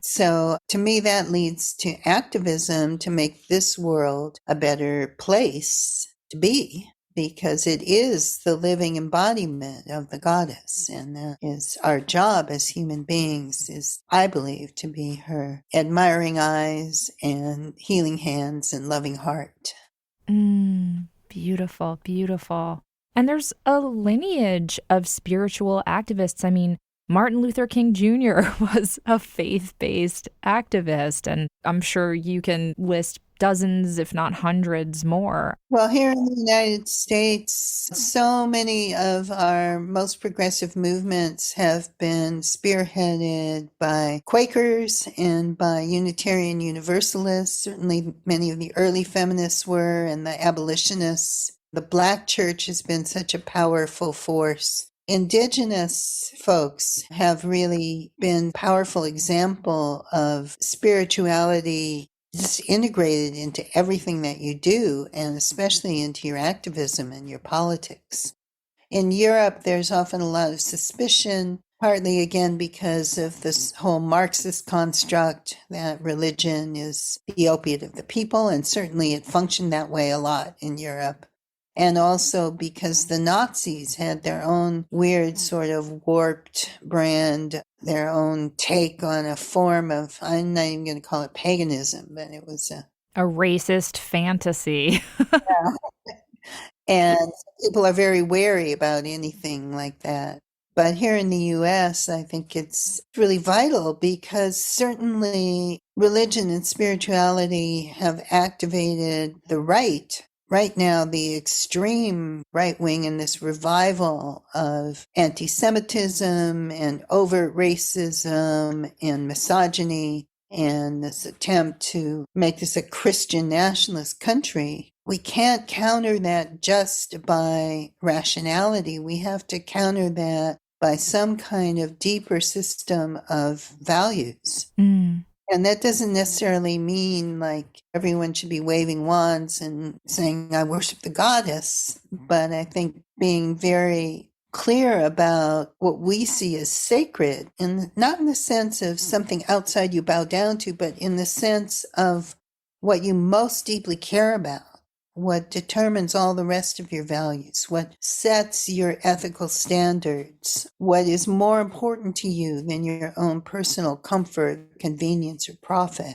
So to me, that leads to activism to make this world a better place to be, because it is the living embodiment of the goddess. And is our job as human beings is, I believe, to be her admiring eyes and healing hands and loving heart. Beautiful, beautiful. And there's a lineage of spiritual activists. I mean, Martin Luther King Jr. was a faith-based activist, and I'm sure you can list dozens, if not hundreds more. Well, here in the United States, so many of our most progressive movements have been spearheaded by Quakers and by Unitarian Universalists. Certainly many of the early feminists were, and the abolitionists. The Black church has been such a powerful force. Indigenous folks have really been a powerful example of spirituality just integrated into everything that you do, and especially into your activism and your politics. In Europe, there's often a lot of suspicion, partly again because of this whole Marxist construct that religion is the opiate of the people, and certainly it functioned that way a lot in Europe. And also because the Nazis had their own weird sort of warped brand, their own take on a form of, I'm not even going to call it paganism, but it was a racist fantasy. And people are very wary about anything like that. But here in the US, I think it's really vital because certainly religion and spirituality have activated the right. Right now, the extreme right wing and this revival of anti-Semitism and overt racism and misogyny and this attempt to make this a Christian nationalist country, we can't counter that just by rationality. We have to counter that by some kind of deeper system of values. And that doesn't necessarily mean like everyone should be waving wands and saying, I worship the goddess. But I think being very clear about what we see as sacred, and not in the sense of something outside you bow down to, but in the sense of what you most deeply care about, what determines all the rest of your values, what sets your ethical standards, what is more important to you than your own personal comfort, convenience, or profit.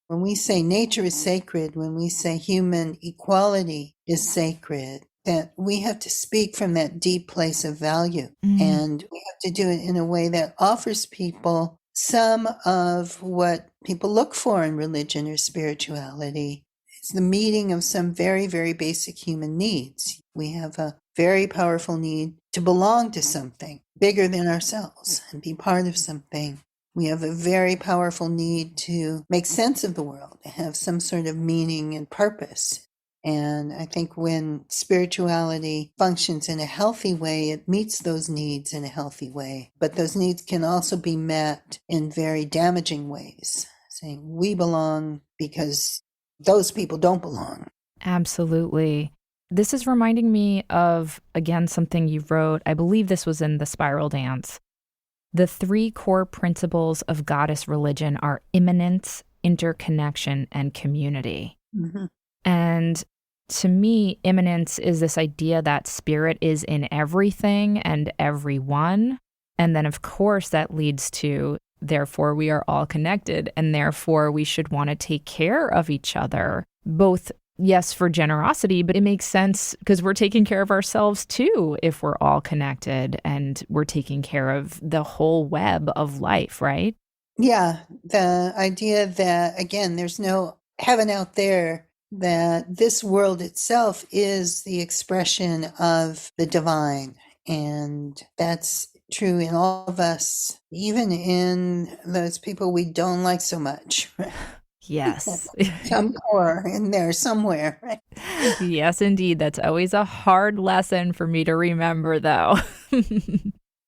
When we say nature is sacred, when we say human equality is sacred, that we have to speak from that deep place of value. And we have to do it in a way that offers people some of what people look for in religion or spirituality. It's the meeting of some very, very basic human needs. We have a very powerful need to belong to something bigger than ourselves and be part of something. We have a very powerful need to make sense of the world, to have some sort of meaning and purpose. And I think when spirituality functions in a healthy way, it meets those needs in a healthy way. But those needs can also be met in very damaging ways, saying we belong because those people don't belong. Absolutely. This is reminding me of, again, something you wrote. I believe this was in The Spiral Dance. The 3 core principles of goddess religion are immanence, interconnection, and community. And to me, immanence is this idea that spirit is in everything and everyone. And then, of course, that leads to, therefore, we are all connected, and therefore we should want to take care of each other, both, yes, for generosity, but it makes sense because we're taking care of ourselves too if we're all connected and we're taking care of the whole web of life, right? Yeah, the idea that, again, there's no heaven out there, that this world itself is the expression of the divine. And that's true in all of us, even in those people we don't like so much. Yes. Some horror in there somewhere, right? Yes, indeed. That's always a hard lesson for me to remember, though.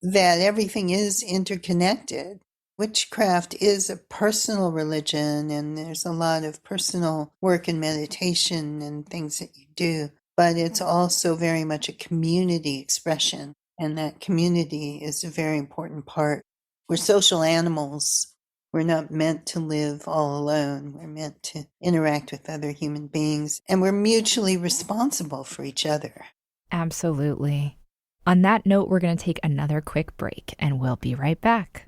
That everything is interconnected. Witchcraft is a personal religion, and there's a lot of personal work and meditation and things that you do, but it's also very much a community expression, and that community is a very important part. We're social animals. We're not meant to live all alone. We're meant to interact with other human beings, and we're mutually responsible for each other. Absolutely. On that note, we're going to take another quick break, and we'll be right back.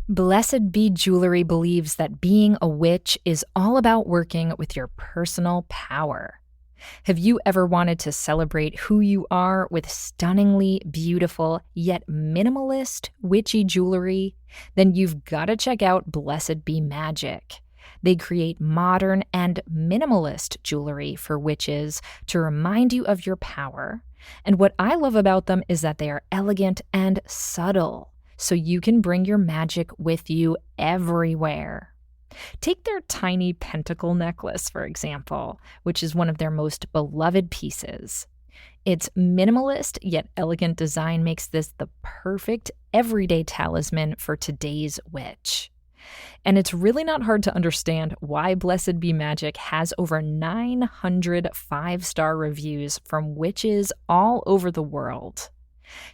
Blessed Be Jewelry believes that being a witch is all about working with your personal power. Have you ever wanted to celebrate who you are with stunningly beautiful yet minimalist witchy jewelry? Then you've got to check out Blessed Be Magic. They create modern and minimalist jewelry for witches to remind you of your power. And what I love about them is that they are elegant and subtle, so you can bring your magic with you everywhere. Take their tiny pentacle necklace, for example, which is one of their most beloved pieces. Its minimalist yet elegant design makes this the perfect everyday talisman for today's witch. And it's really not hard to understand why Blessed Be Magic has over 900 5-star reviews from witches all over the world.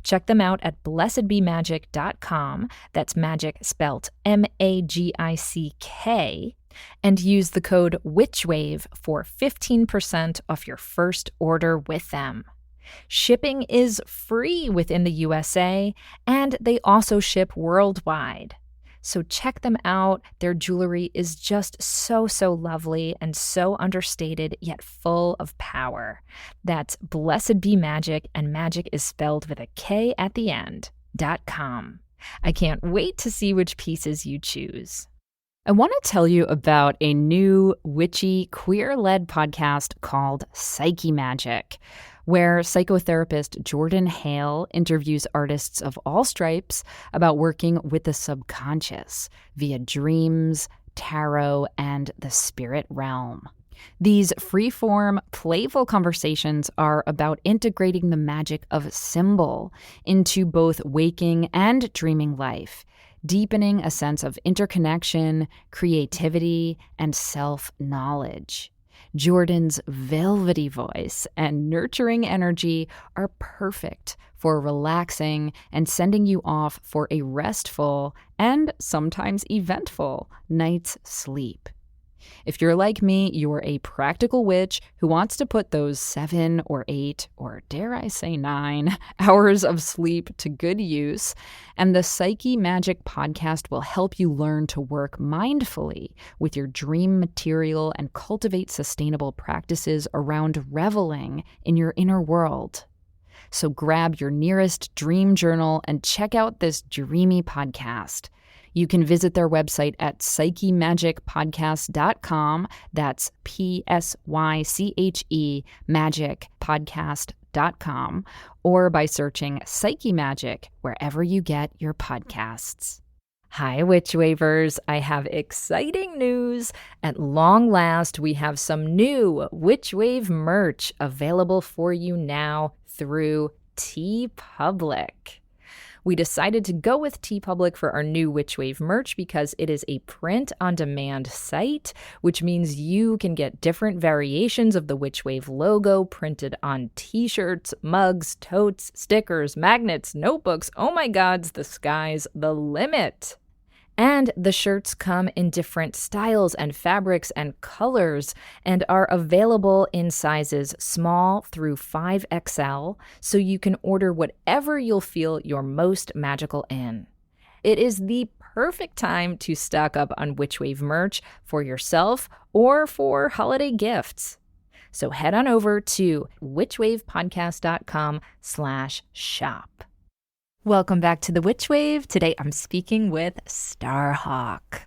Check them out at blessedbemagic.com, that's magic spelt MAGICK, and use the code WITCHWAVE for 15% off your first order with them. Shipping is free within the USA, and they also ship worldwide. So check them out. Their jewelry is just so lovely and so understated yet full of power. That's Blessed Be Magic, and magic is spelled with a K at the end, .com. I can't wait to see which pieces you choose. I want to tell you about a new witchy, queer-led podcast called Psyche Magic, where psychotherapist Jordan Hale interviews artists of all stripes about working with the subconscious via dreams, tarot, and the spirit realm. These free-form, playful conversations are about integrating the magic of symbol into both waking and dreaming life, deepening a sense of interconnection, creativity, and self-knowledge. Jordan's velvety voice and nurturing energy are perfect for relaxing and sending you off for a restful and sometimes eventful night's sleep. If you're like me, you're a practical witch who wants to put those 7 or 8, or dare I say 9, hours of sleep to good use, and the Psyche Magic podcast will help you learn to work mindfully with your dream material and cultivate sustainable practices around reveling in your inner world. So grab your nearest dream journal and check out this dreamy podcast. You can visit their website at psychemagicpodcast.com. That's PSYCHE magicpodcast.com, or by searching Psyche Magic wherever you get your podcasts. Hi, Witch Wavers. I have exciting news. At long last, we have some new Witch Wave merch available for you now through TeePublic. We decided to go with TeePublic for our new Witch Wave merch because it is a print-on-demand site, which means you can get different variations of the Witch Wave logo printed on t-shirts, mugs, totes, stickers, magnets, notebooks. Oh my gods, the sky's the limit. And the shirts come in different styles and fabrics and colors and are available in sizes small through 5XL, so you can order whatever you'll feel you're most magical in. It is the perfect time to stock up on Witch Wave merch for yourself or for holiday gifts. So head on over to witchwavepodcast.com/shop. Welcome back to the Witch Wave. Today I'm speaking with Starhawk.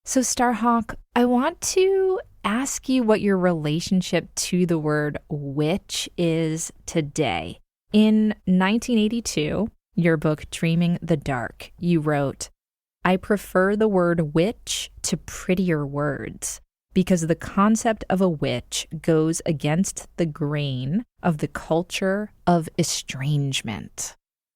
So Starhawk, I want to ask you what your relationship to the word witch is today. In 1982, your book Dreaming the Dark, you wrote, "I prefer the word witch to prettier words. because the concept of a witch goes against the grain of the culture of estrangement.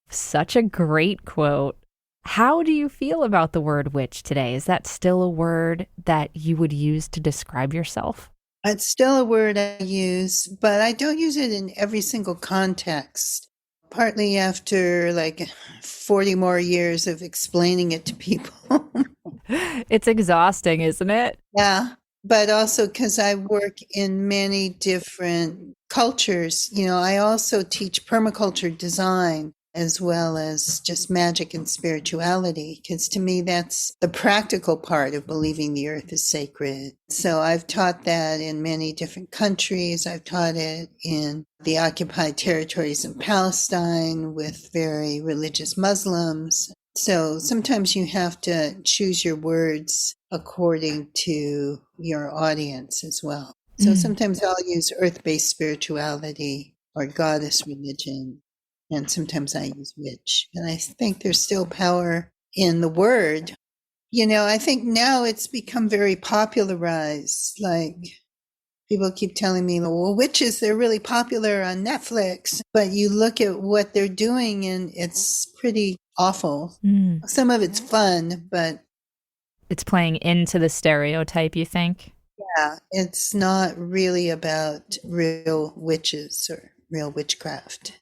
Such a great quote. How do you feel about the word witch today? Is that still a word that you would use to describe yourself? It's still a word I use, but I don't use it in every single context. Partly after like 40 more years of explaining it to people. It's exhausting, isn't it? Yeah, but also because I work in many different cultures. I also teach permaculture design as well as just magic and spirituality, because to me, that's the practical part of believing the earth is sacred. So I've taught that in many different countries. I've taught it in the occupied territories in Palestine with very religious Muslims. So sometimes you have to choose your words according to your audience as well. So sometimes I'll use earth-based spirituality or goddess religion, and sometimes I use witch. And I think there's still power in the word. I think now it's become very popularized. Like people keep telling me, well, witches, they're really popular on Netflix. But you look at what they're doing and it's pretty awful. Some of it's fun, but it's playing into the stereotype, you think? Yeah, it's not really about real witches or real witchcraft.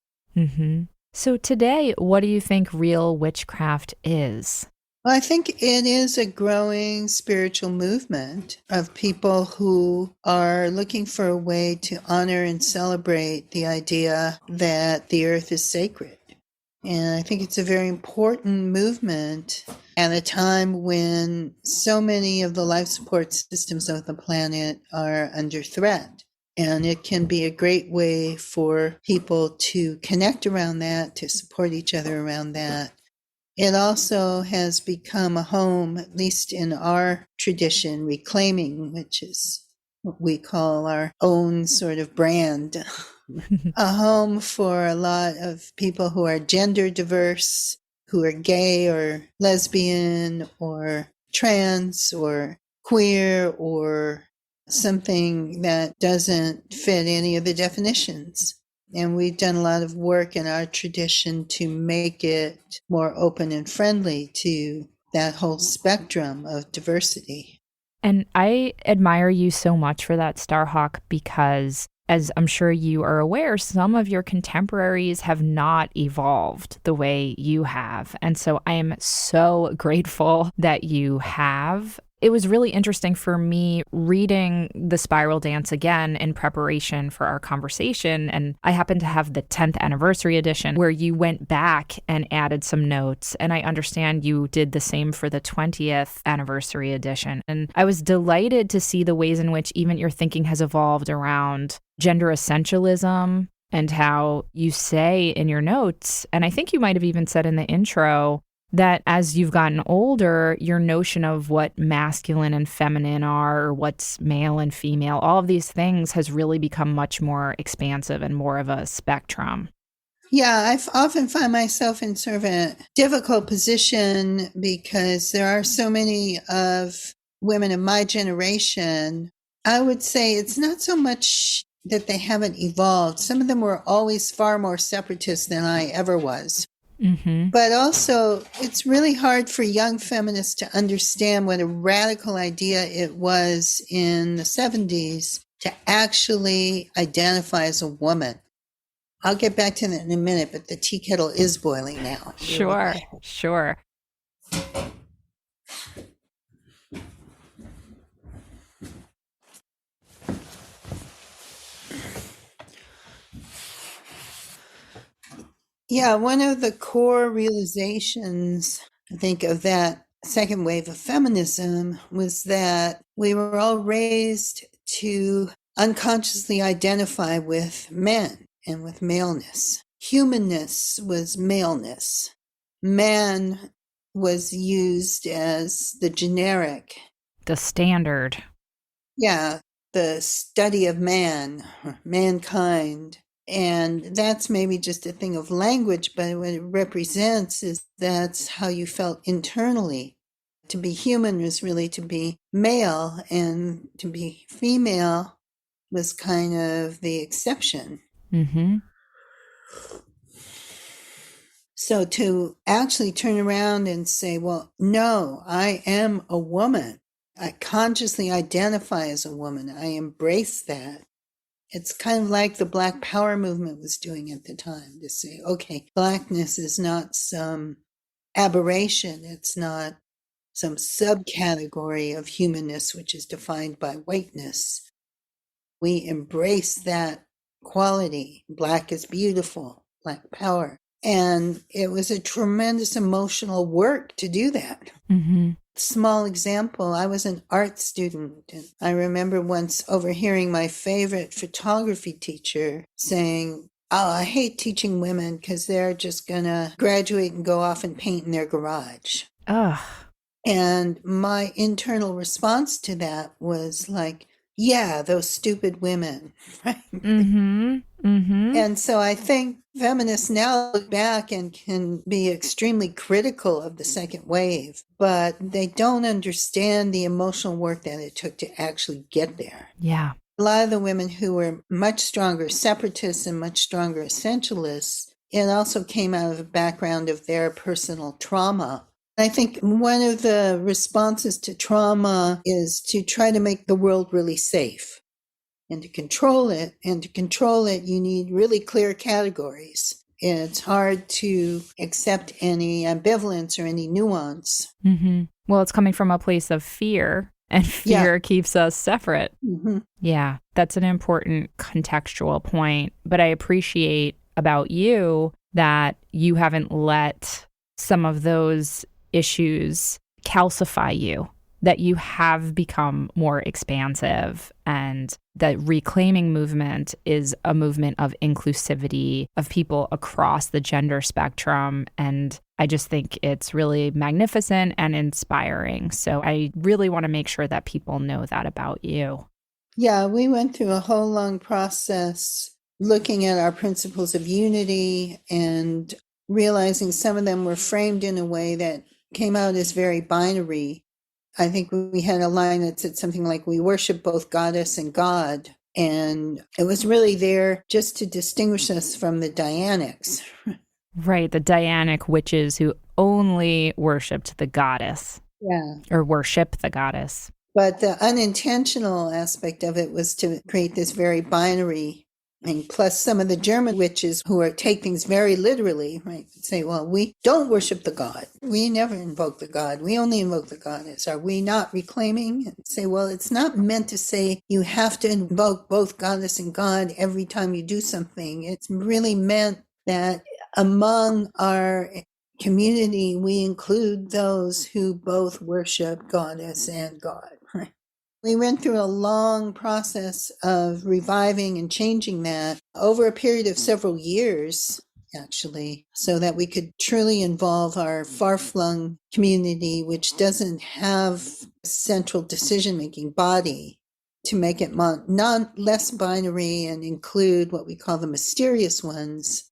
So today, what do you think real witchcraft is? Well, I think it is a growing spiritual movement of people who are looking for a way to honor and celebrate the idea that the earth is sacred. And I think it's a very important movement at a time when so many of the life support systems of the planet are under threat. And it can be a great way for people to connect around that, to support each other around that. It also has become a home, at least in our tradition, reclaiming, which is what we call our own sort of brand, a home for a lot of people who are gender diverse, who are gay or lesbian or trans or queer or something that doesn't fit any of the definitions. And we've done a lot of work in our tradition to make it more open and friendly to that whole spectrum of diversity. And I admire you so much for that, Starhawk, because as I'm sure you are aware, some of your contemporaries have not evolved the way you have. And so I am so grateful that you have. It was really interesting for me reading The Spiral Dance again in preparation for our conversation. And I happened to have the 10th anniversary edition where you went back and added some notes. And I understand you did the same for the 20th anniversary edition. And I was delighted to see the ways in which even your thinking has evolved around gender essentialism and how you say in your notes, and I think you might have even said in the intro, that as you've gotten older, your notion of what masculine and feminine are, or what's male and female, all of these things has really become much more expansive and more of a spectrum. Yeah, I've often find myself in sort of a difficult position because there are so many of women of my generation. I would say it's not so much that they haven't evolved. Some of them were always far more separatist than I ever was. But also, it's really hard for young feminists to understand what a radical idea it was in the 70s to actually identify as a woman. I'll get back to that in a minute, but the tea kettle is boiling now. Sure. Yeah, one of the core realizations, I think, of that second wave of feminism was that we were all raised to unconsciously identify with men and with maleness. Humanness was maleness. Man was used as the generic. The standard. Yeah, the study of man, or mankind. And that's maybe just a thing of language, but what it represents is that's how you felt internally. to be human was really to be male, and to be female was kind of the exception. Mm-hmm. So to actually turn around and say, well, no, I am a woman. I consciously identify as a woman. I embrace that. It's kind of like the Black Power movement was doing at the time, to say, okay, Blackness is not some aberration. It's not some subcategory of humanness, which is defined by whiteness. We embrace that quality. Black is beautiful, Black power. And it was a tremendous emotional work to do that. Mm-hmm. Small example, I was an art student, and I remember once overhearing my favorite photography teacher saying, oh, I hate teaching women because they're just going to graduate and go off and paint in their garage. Ugh. And my internal response to that was like, yeah, those stupid women. Right? Mm-hmm. Mm-hmm. And so I think feminists now look back and can be extremely critical of the second wave, but they don't understand the emotional work that it took to actually get there. Yeah. A lot of the women who were much stronger separatists and much stronger essentialists, it also came out of a background of their personal trauma. I think one of the responses to trauma is to try to make the world really safe. And to control it, you need really clear categories. It's hard to accept any ambivalence or any nuance. Mm-hmm. Well, it's coming from a place of fear, and fear keeps us separate. Mm-hmm. Yeah, that's an important contextual point. But I appreciate about you that you haven't let some of those issues calcify you, that you have become more expansive, and that reclaiming movement is a movement of inclusivity of people across the gender spectrum. And I just think it's really magnificent and inspiring. So I really want to make sure that people know that about you. Yeah, we went through a whole long process looking at our principles of unity and realizing some of them were framed in a way that came out as very binary. I think we had a line that said something like, we worship both goddess and God. And it was really there just to distinguish us from the Dianics. Right, the Dianic witches who only worshipped the goddess. Yeah. Or worship the goddess. But the unintentional aspect of it was to create this very binary. And plus some of the German witches who take things very literally, right, say, well, we don't worship the god. We never invoke the god. We only invoke the goddess. Are we not reclaiming? And say, well, it's not meant to say you have to invoke both goddess and god every time you do something. It's really meant that among our community, we include those who both worship goddess and god, right? We went through a long process of reviving and changing that over a period of several years, actually, so that we could truly involve our far-flung community, which doesn't have a central decision-making body, to make it less binary and include what we call the mysterious ones.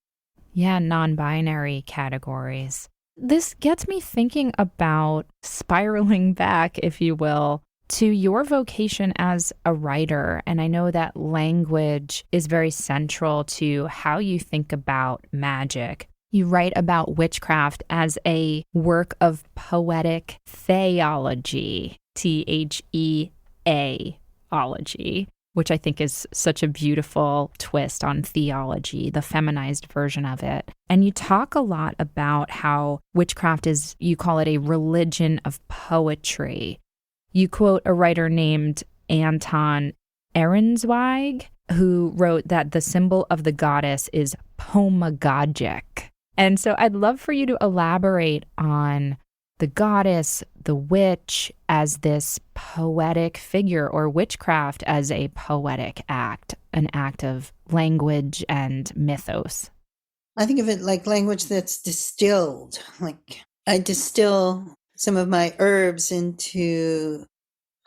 Yeah, non-binary categories. This gets me thinking about spiraling back, if you will, to your vocation as a writer. And I know that language is very central to how you think about magic. You write about witchcraft as a work of poetic theology, Thea-ology, which I think is such a beautiful twist on theology, the feminized version of it. And you talk a lot about how witchcraft is, you call it a religion of poetry. You quote a writer named Anton Ehrenzweig, who wrote that the symbol of the goddess is pomagogic. And so I'd love for you to elaborate on the goddess, the witch, as this poetic figure, or witchcraft as a poetic act, an act of language and mythos. I think of it like language that's distilled. Like I distill some of my herbs into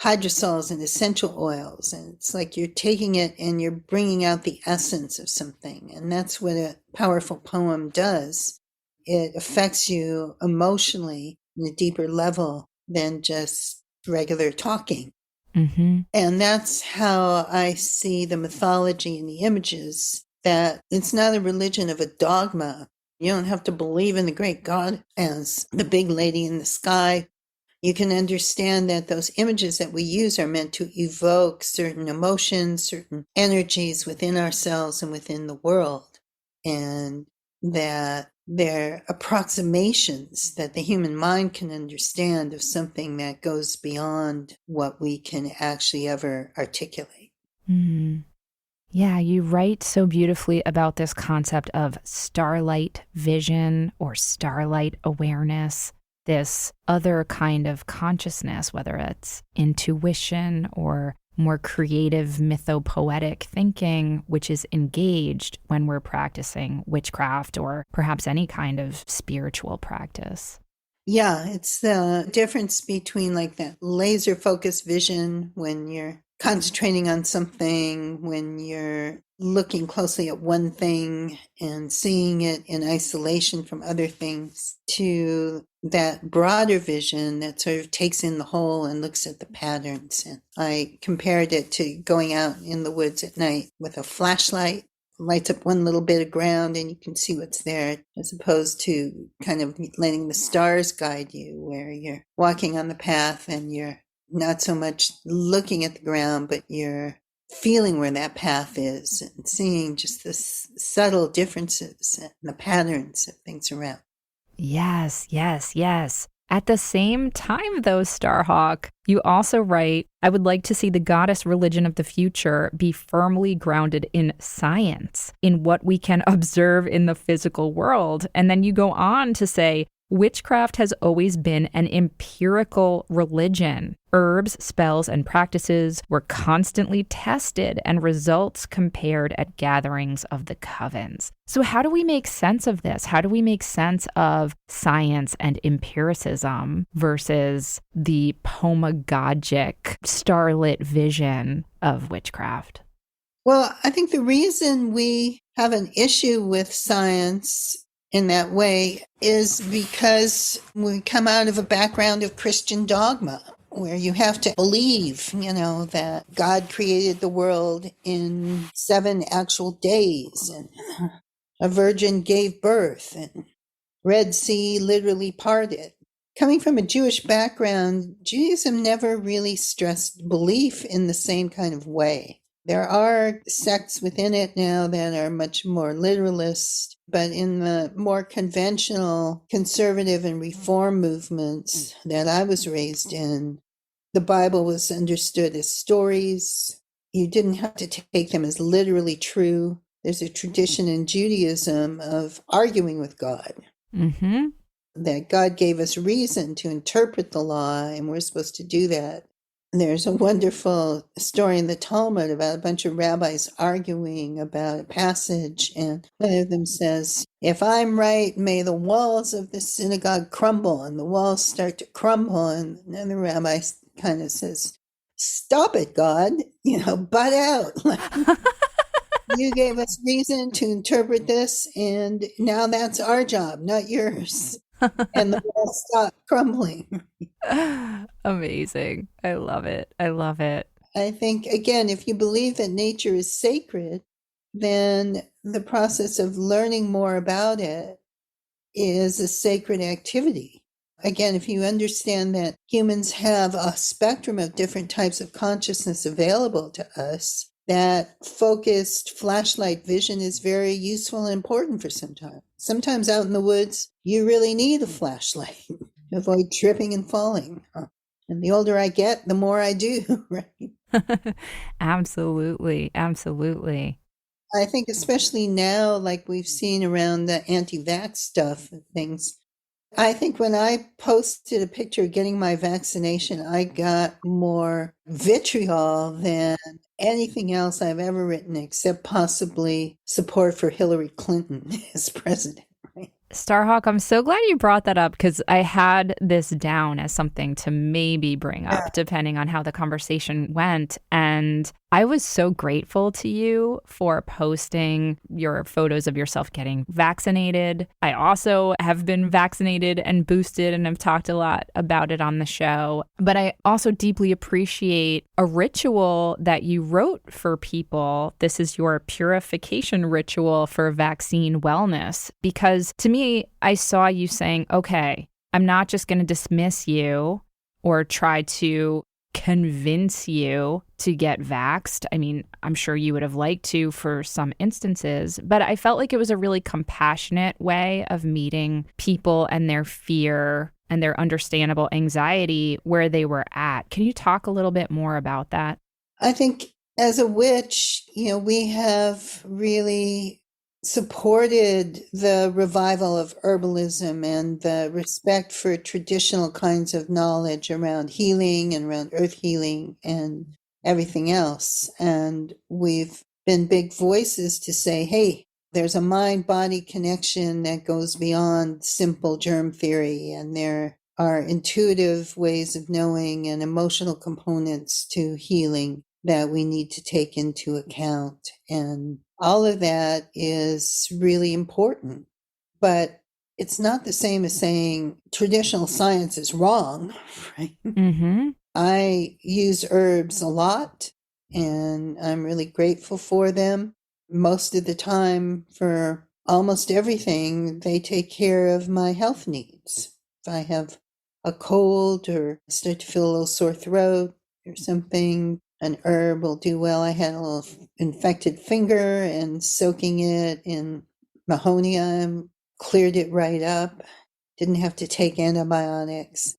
hydrosols and essential oils. And it's like you're taking it and you're bringing out the essence of something. And that's what a powerful poem does. It affects you emotionally on a deeper level. than just regular talking. Mm-hmm. And that's how I see the mythology and the images, that it's not a religion of a dogma. You don't have to believe in the great God as the big lady in the sky. You can understand that those images that we use are meant to evoke certain emotions, certain energies within ourselves and within the world. And that they're approximations that the human mind can understand of something that goes beyond what we can actually ever articulate. Mm-hmm. Yeah, you write so beautifully about this concept of starlight vision or starlight awareness, this other kind of consciousness, whether it's intuition or more creative mythopoetic thinking, which is engaged when we're practicing witchcraft or perhaps any kind of spiritual practice. Yeah, it's the difference between like that laser focused vision when you're concentrating on something, when you're looking closely at one thing and seeing it in isolation from other things, to that broader vision that sort of takes in the whole and looks at the patterns. And I compared it to going out in the woods at night with a flashlight, lights up one little bit of ground and you can see what's there, as opposed to kind of letting the stars guide you, where you're walking on the path and you're not so much looking at the ground, but you're feeling where that path is and seeing just the subtle differences and the patterns of things around. Yes, yes, yes. At the same time, though, Starhawk, you also write, I would like to see the goddess religion of the future be firmly grounded in science, in what we can observe in the physical world. And then you go on to say, witchcraft has always been an empirical religion. Herbs, spells, and practices were constantly tested and results compared at gatherings of the covens. So how do we make sense of this? How do we make sense of science and empiricism versus the pomagogic, starlit vision of witchcraft? Well, I think the reason we have an issue with science in that way is because we come out of a background of Christian dogma, where you have to believe, that God created the world in 7 actual days, and a virgin gave birth, and Red Sea literally parted. Coming from a Jewish background, Judaism never really stressed belief in the same kind of way. There are sects within it now that are much more literalist, but in the more conventional conservative and reform movements that I was raised in, the Bible was understood as stories. You didn't have to take them as literally true. There's a tradition in Judaism of arguing with God. Mm-hmm. That God gave us reason to interpret the law, and we're supposed to do that. There's a wonderful story in the Talmud about a bunch of rabbis arguing about a passage, and one of them says, if I'm right, may the walls of the synagogue crumble, and the walls start to crumble, and another rabbi kind of says, stop it, God, butt out. You gave us reason to interpret this, and now that's our job, not yours. And the walls stop crumbling. Amazing. I love it. I love it. I think, again, if you believe that nature is sacred, then the process of learning more about it is a sacred activity. Again, if you understand that humans have a spectrum of different types of consciousness available to us, that focused flashlight vision is very useful and important for sometimes. Sometimes out in the woods, you really need a flashlight to avoid tripping and falling. And the older I get, the more I do, right? Absolutely. Absolutely. I think especially now, like we've seen around the anti-vax stuff and things, I think when I posted a picture of getting my vaccination, I got more vitriol than anything else I've ever written, except possibly support for Hillary Clinton as president. Right? Starhawk, I'm so glad you brought that up because I had this down as something to maybe bring up depending on how the conversation went. And I was so grateful to you for posting your photos of yourself getting vaccinated. I also have been vaccinated and boosted and have talked a lot about it on the show. But I also deeply appreciate a ritual that you wrote for people. This is your purification ritual for vaccine wellness. Because to me, I saw you saying, okay, I'm not just going to dismiss you or try to convince you to get vaxxed. I mean, I'm sure you would have liked to for some instances, but I felt like it was a really compassionate way of meeting people and their fear and their understandable anxiety where they were at. Can you talk a little bit more about that? I think as a witch, we have really supported the revival of herbalism and the respect for traditional kinds of knowledge around healing and around earth healing and everything else. And we've been big voices to say, hey, there's a mind-body connection that goes beyond simple germ theory, and there are intuitive ways of knowing and emotional components to healing that we need to take into account. And all of that is really important, but it's not the same as saying traditional science is wrong, right? Mm-hmm. I use herbs a lot, and I'm really grateful for them. Most of the time, for almost everything, they take care of my health needs. If I have a cold or start to feel a little sore throat or something, an herb will do well. I had a little infected finger, and soaking it in Mahonia cleared it right up. Didn't have to take antibiotics.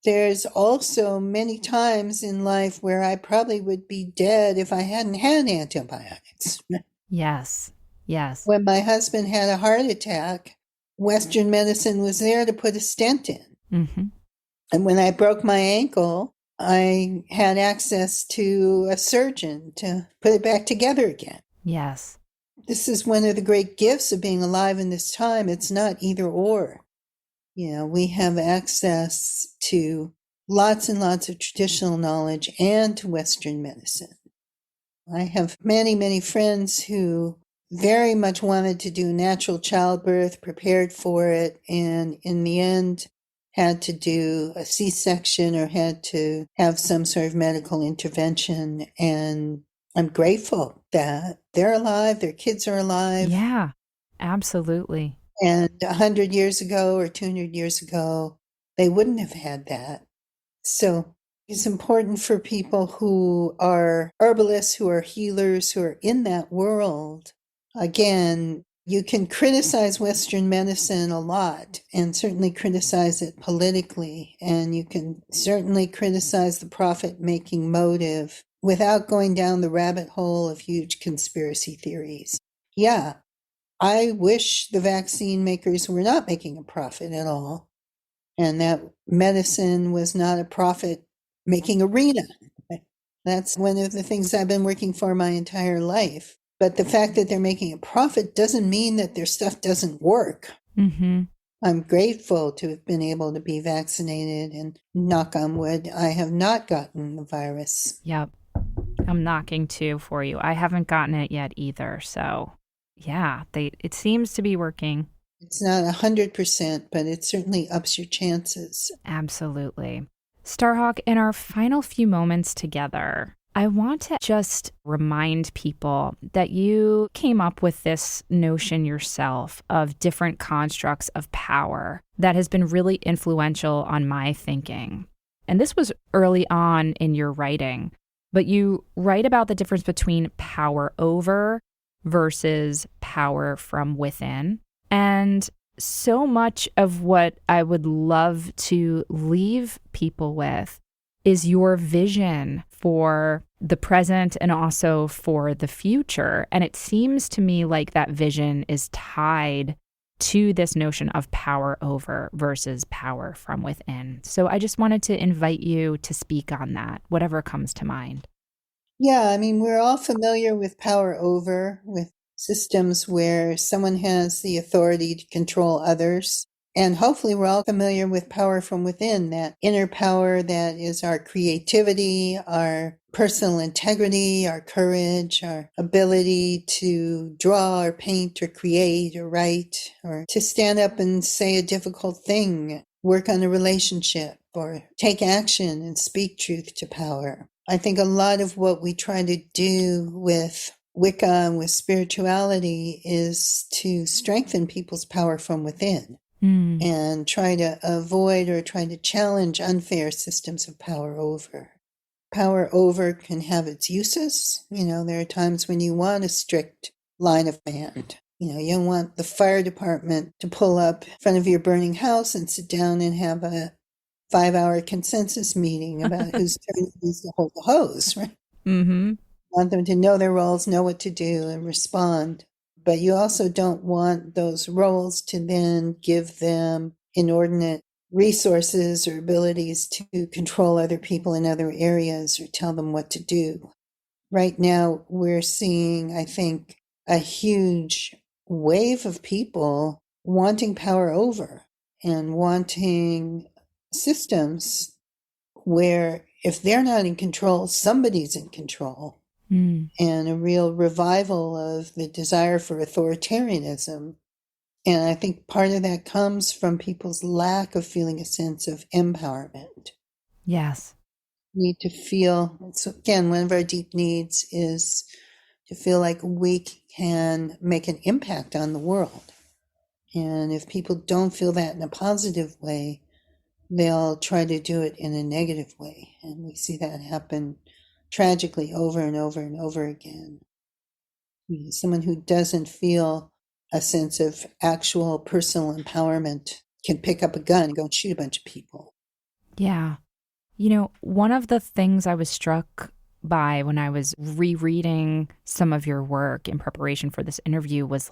There's also many times in life where I probably would be dead if I hadn't had antibiotics. Yes. Yes. When my husband had a heart attack, Western medicine was there to put a stent in. Mm-hmm. And when I broke my ankle, I had access to a surgeon to put it back together again. Yes. This is one of the great gifts of being alive in this time. It's not either or. We have access to lots and lots of traditional knowledge and to Western medicine. I have many, many friends who very much wanted to do natural childbirth, prepared for it, and in the end had to do a C-section or had to have some sort of medical intervention. And I'm grateful that they're alive, their kids are alive. Yeah, absolutely. And 100 years ago or 200 years ago, they wouldn't have had that. So it's important for people who are herbalists, who are healers, who are in that world. Again, you can criticize Western medicine a lot and certainly criticize it politically. And you can certainly criticize the profit-making motive without going down the rabbit hole of huge conspiracy theories. Yeah, I wish the vaccine makers were not making a profit at all, and that medicine was not a profit-making arena. That's one of the things I've been working for my entire life. But the fact that they're making a profit doesn't mean that their stuff doesn't work. Mm-hmm. I'm grateful to have been able to be vaccinated, and knock on wood, I have not gotten the virus. Yep. I'm knocking too for you. I haven't gotten it yet either, so... Yeah, it seems to be working. It's not 100%, but it certainly ups your chances. Absolutely. Starhawk, in our final few moments together, I want to just remind people that you came up with this notion yourself of different constructs of power that has been really influential on my thinking. And this was early on in your writing, but you write about the difference between power over versus power from within. And so much of what I would love to leave people with is your vision for the present and also for the future. And it seems to me like that vision is tied to this notion of power over versus power from within. So I just wanted to invite you to speak on that, whatever comes to mind. Yeah, I mean, we're all familiar with power over, with systems where someone has the authority to control others. And hopefully we're all familiar with power from within, that inner power that is our creativity, our personal integrity, our courage, our ability to draw or paint or create or write, or to stand up and say a difficult thing, work on a relationship, or take action and speak truth to power. I think a lot of what we try to do with Wicca and with spirituality is to strengthen people's power from within. And try to avoid or try to challenge unfair systems of power over. Power over can have its uses. There are times when you want a strict line of command. You don't want the fire department to pull up in front of your burning house and sit down and have a 5-hour consensus meeting about whose turn it is to hold the hose, right? Mm-hmm. You want them to know their roles, know what to do, and respond. But you also don't want those roles to then give them inordinate resources or abilities to control other people in other areas or tell them what to do. Right now, we're seeing, I think, a huge wave of people wanting power over and wanting systems where if they're not in control, somebody's in control. And a real revival of the desire for authoritarianism. And I think part of that comes from people's lack of feeling a sense of empowerment. Yes. Need to feel, so again, one of our deep needs is to feel like we can make an impact on the world. And if people don't feel that in a positive way, they'll try to do it in a negative way. And we see that happen tragically over and over and over again. Someone who doesn't feel a sense of actual personal empowerment can pick up a gun and go and shoot a bunch of people. Yeah. One of the things I was struck by when I was rereading some of your work in preparation for this interview was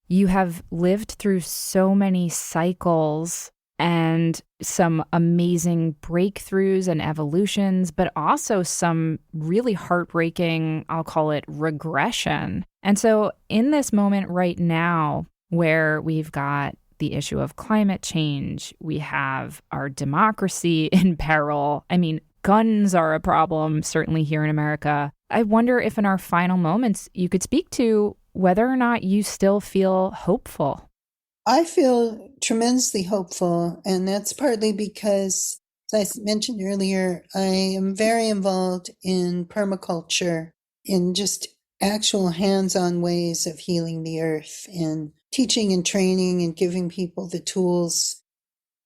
you have lived through so many cycles and some amazing breakthroughs and evolutions, but also some really heartbreaking, I'll call it regression. And so in this moment right now, where we've got the issue of climate change, we have our democracy in peril. I mean, guns are a problem, certainly here in America. I wonder if in our final moments, you could speak to whether or not you still feel hopeful. I feel tremendously hopeful, and that's partly because, as I mentioned earlier, I am very involved in permaculture, in just actual hands-on ways of healing the earth, and teaching and training and giving people the tools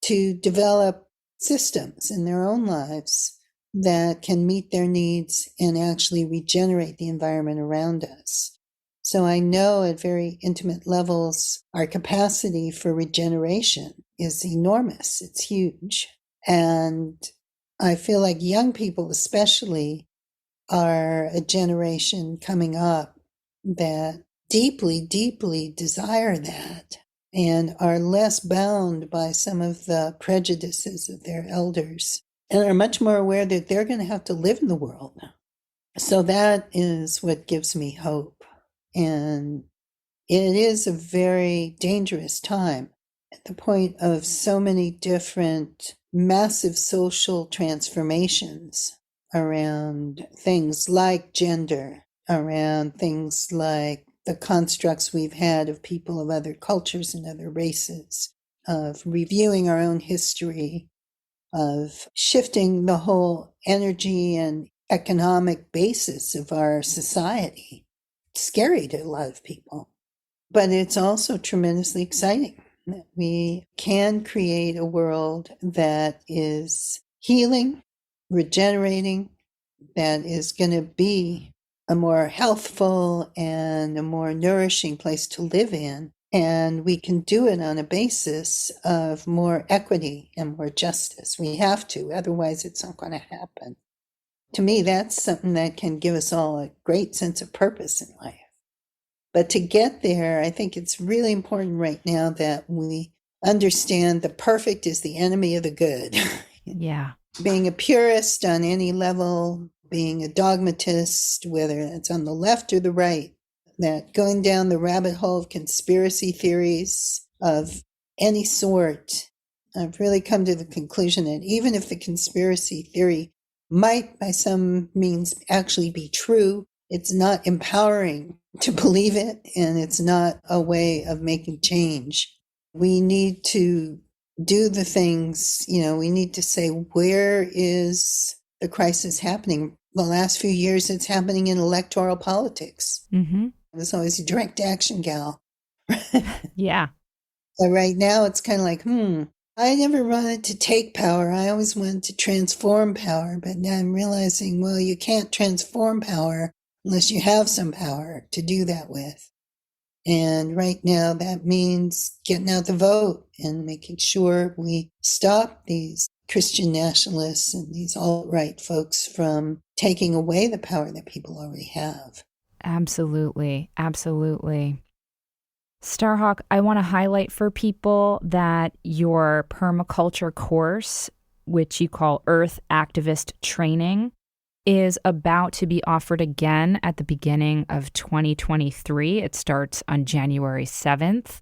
to develop systems in their own lives that can meet their needs and actually regenerate the environment around us. So I know at very intimate levels, our capacity for regeneration is enormous. It's huge. And I feel like young people especially are a generation coming up that deeply, deeply desire that and are less bound by some of the prejudices of their elders and are much more aware that they're going to have to live in the world. So that is what gives me hope. And it is a very dangerous time at the point of so many different massive social transformations around things like gender, around things like the constructs we've had of people of other cultures and other races, of reviewing our own history, of shifting the whole energy and economic basis of our society. Scary to a lot of people, but it's also tremendously exciting that we can create a world that is healing, regenerating, that is going to be a more healthful and a more nourishing place to live in. And we can do it on a basis of more equity and more justice. We have to, otherwise it's not going to happen. To me, that's something that can give us all a great sense of purpose in life. But to get there, I think it's really important right now that we understand the perfect is the enemy of the good. Yeah. Being a purist on any level, being a dogmatist, whether it's on the left or the right, that going down the rabbit hole of conspiracy theories of any sort, I've really come to the conclusion that even if the conspiracy theory might by some means actually be true, it's not empowering to believe it, and it's not a way of making change. We need to do the things, we need to say, where is the crisis happening? The last few years, it's happening in electoral politics. Mm-hmm. I was always a direct action gal. Yeah. But right now, it's kind of like, I never wanted to take power. I always wanted to transform power. But now I'm realizing, well, you can't transform power unless you have some power to do that with. And right now, that means getting out the vote and making sure we stop these Christian nationalists and these alt-right folks from taking away the power that people already have. Absolutely. Absolutely. Starhawk, I want to highlight for people that your permaculture course, which you call Earth Activist Training, is about to be offered again at the beginning of 2023. It starts on January 7th.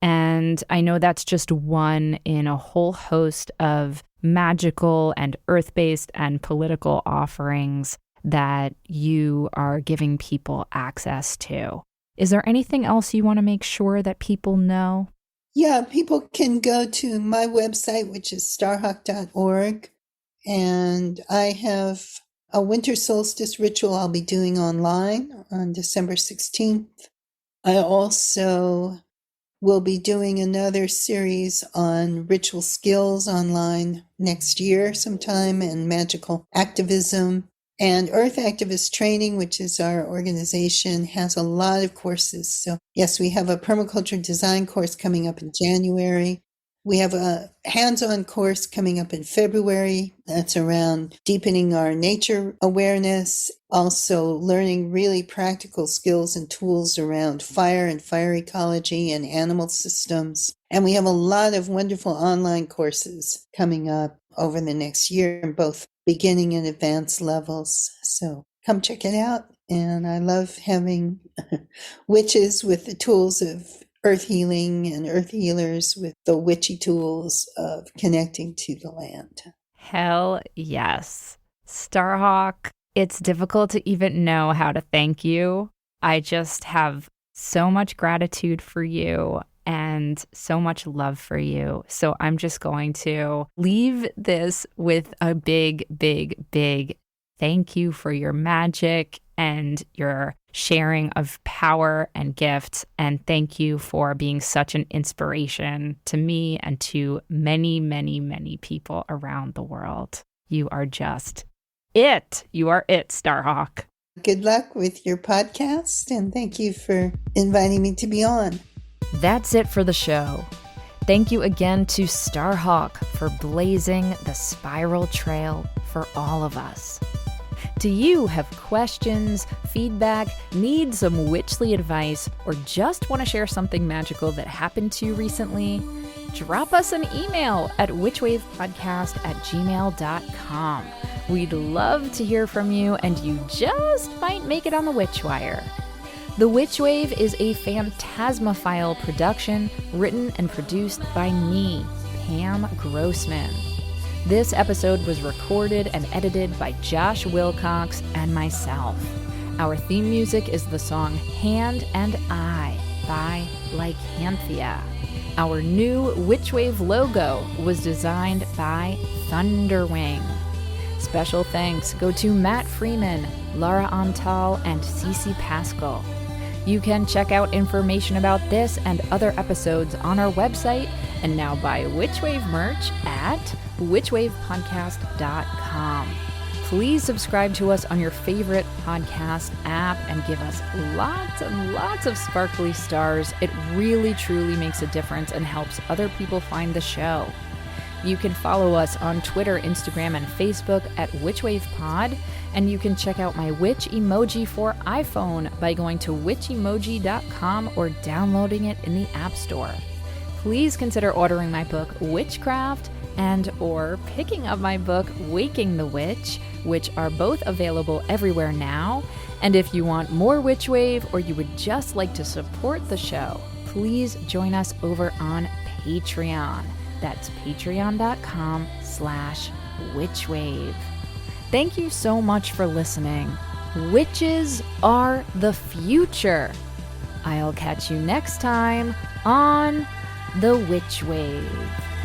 And I know that's just one in a whole host of magical and earth-based and political offerings that you are giving people access to. Is there anything else you want to make sure that people know? Yeah, people can go to my website, which is starhawk.org, and I have a winter solstice ritual I'll be doing online on December 16th. I also will be doing another series on ritual skills online next year sometime, and magical activism. And Earth Activist Training, which is our organization, has a lot of courses. So yes, we have a permaculture design course coming up in January. We have a hands-on course coming up in February. That's around deepening our nature awareness, also learning really practical skills and tools around fire and fire ecology and animal systems. And we have a lot of wonderful online courses coming up over the next year in both beginning and advanced levels. So come check it out. And I love having witches with the tools of earth healing and earth healers with the witchy tools of connecting to the land. Hell yes. Starhawk, it's difficult to even know how to thank you. I just have so much gratitude for you and so much love for you. So I'm just going to leave this with a big, big, big thank you for your magic and your sharing of power and gifts. And thank you for being such an inspiration to me and to many, many, many people around the world. You are just it. You are it, Starhawk. Good luck with your podcast, and thank you for inviting me to be on. That's it for the show. Thank you again to Starhawk for blazing the spiral trail for all of us. Do you have questions, feedback, need some witchly advice, or just want to share something magical that happened to you recently? Drop us an email at witchwavepodcast@gmail.com. We'd love to hear from you, and you just might make it on the Witchwire. The Witch Wave is a Phantasmophile production written and produced by me, Pam Grossman. This episode was recorded and edited by Josh Wilcox and myself. Our theme music is the song Hand and I by Lycanthia. Our new Witch Wave logo was designed by Thunderwing. Special thanks go to Matt Freeman, Laura Antal, and Cece Pascal. You can check out information about this and other episodes on our website, and now buy Witchwave merch at witchwavepodcast.com. Please subscribe to us on your favorite podcast app and give us lots and lots of sparkly stars. It really, truly makes a difference and helps other people find the show. You can follow us on Twitter, Instagram, and Facebook at WitchWavePod, and you can check out my witch emoji for iPhone by going to witchemoji.com or downloading it in the App Store. Please consider ordering my book, Witchcraft, and or picking up my book, Waking the Witch, which are both available everywhere now. And if you want more Witch Wave or you would just like to support the show, please join us over on Patreon. That's patreon.com/witchwave. Thank you so much for listening. Witches are the future. I'll catch you next time on The Witch Wave.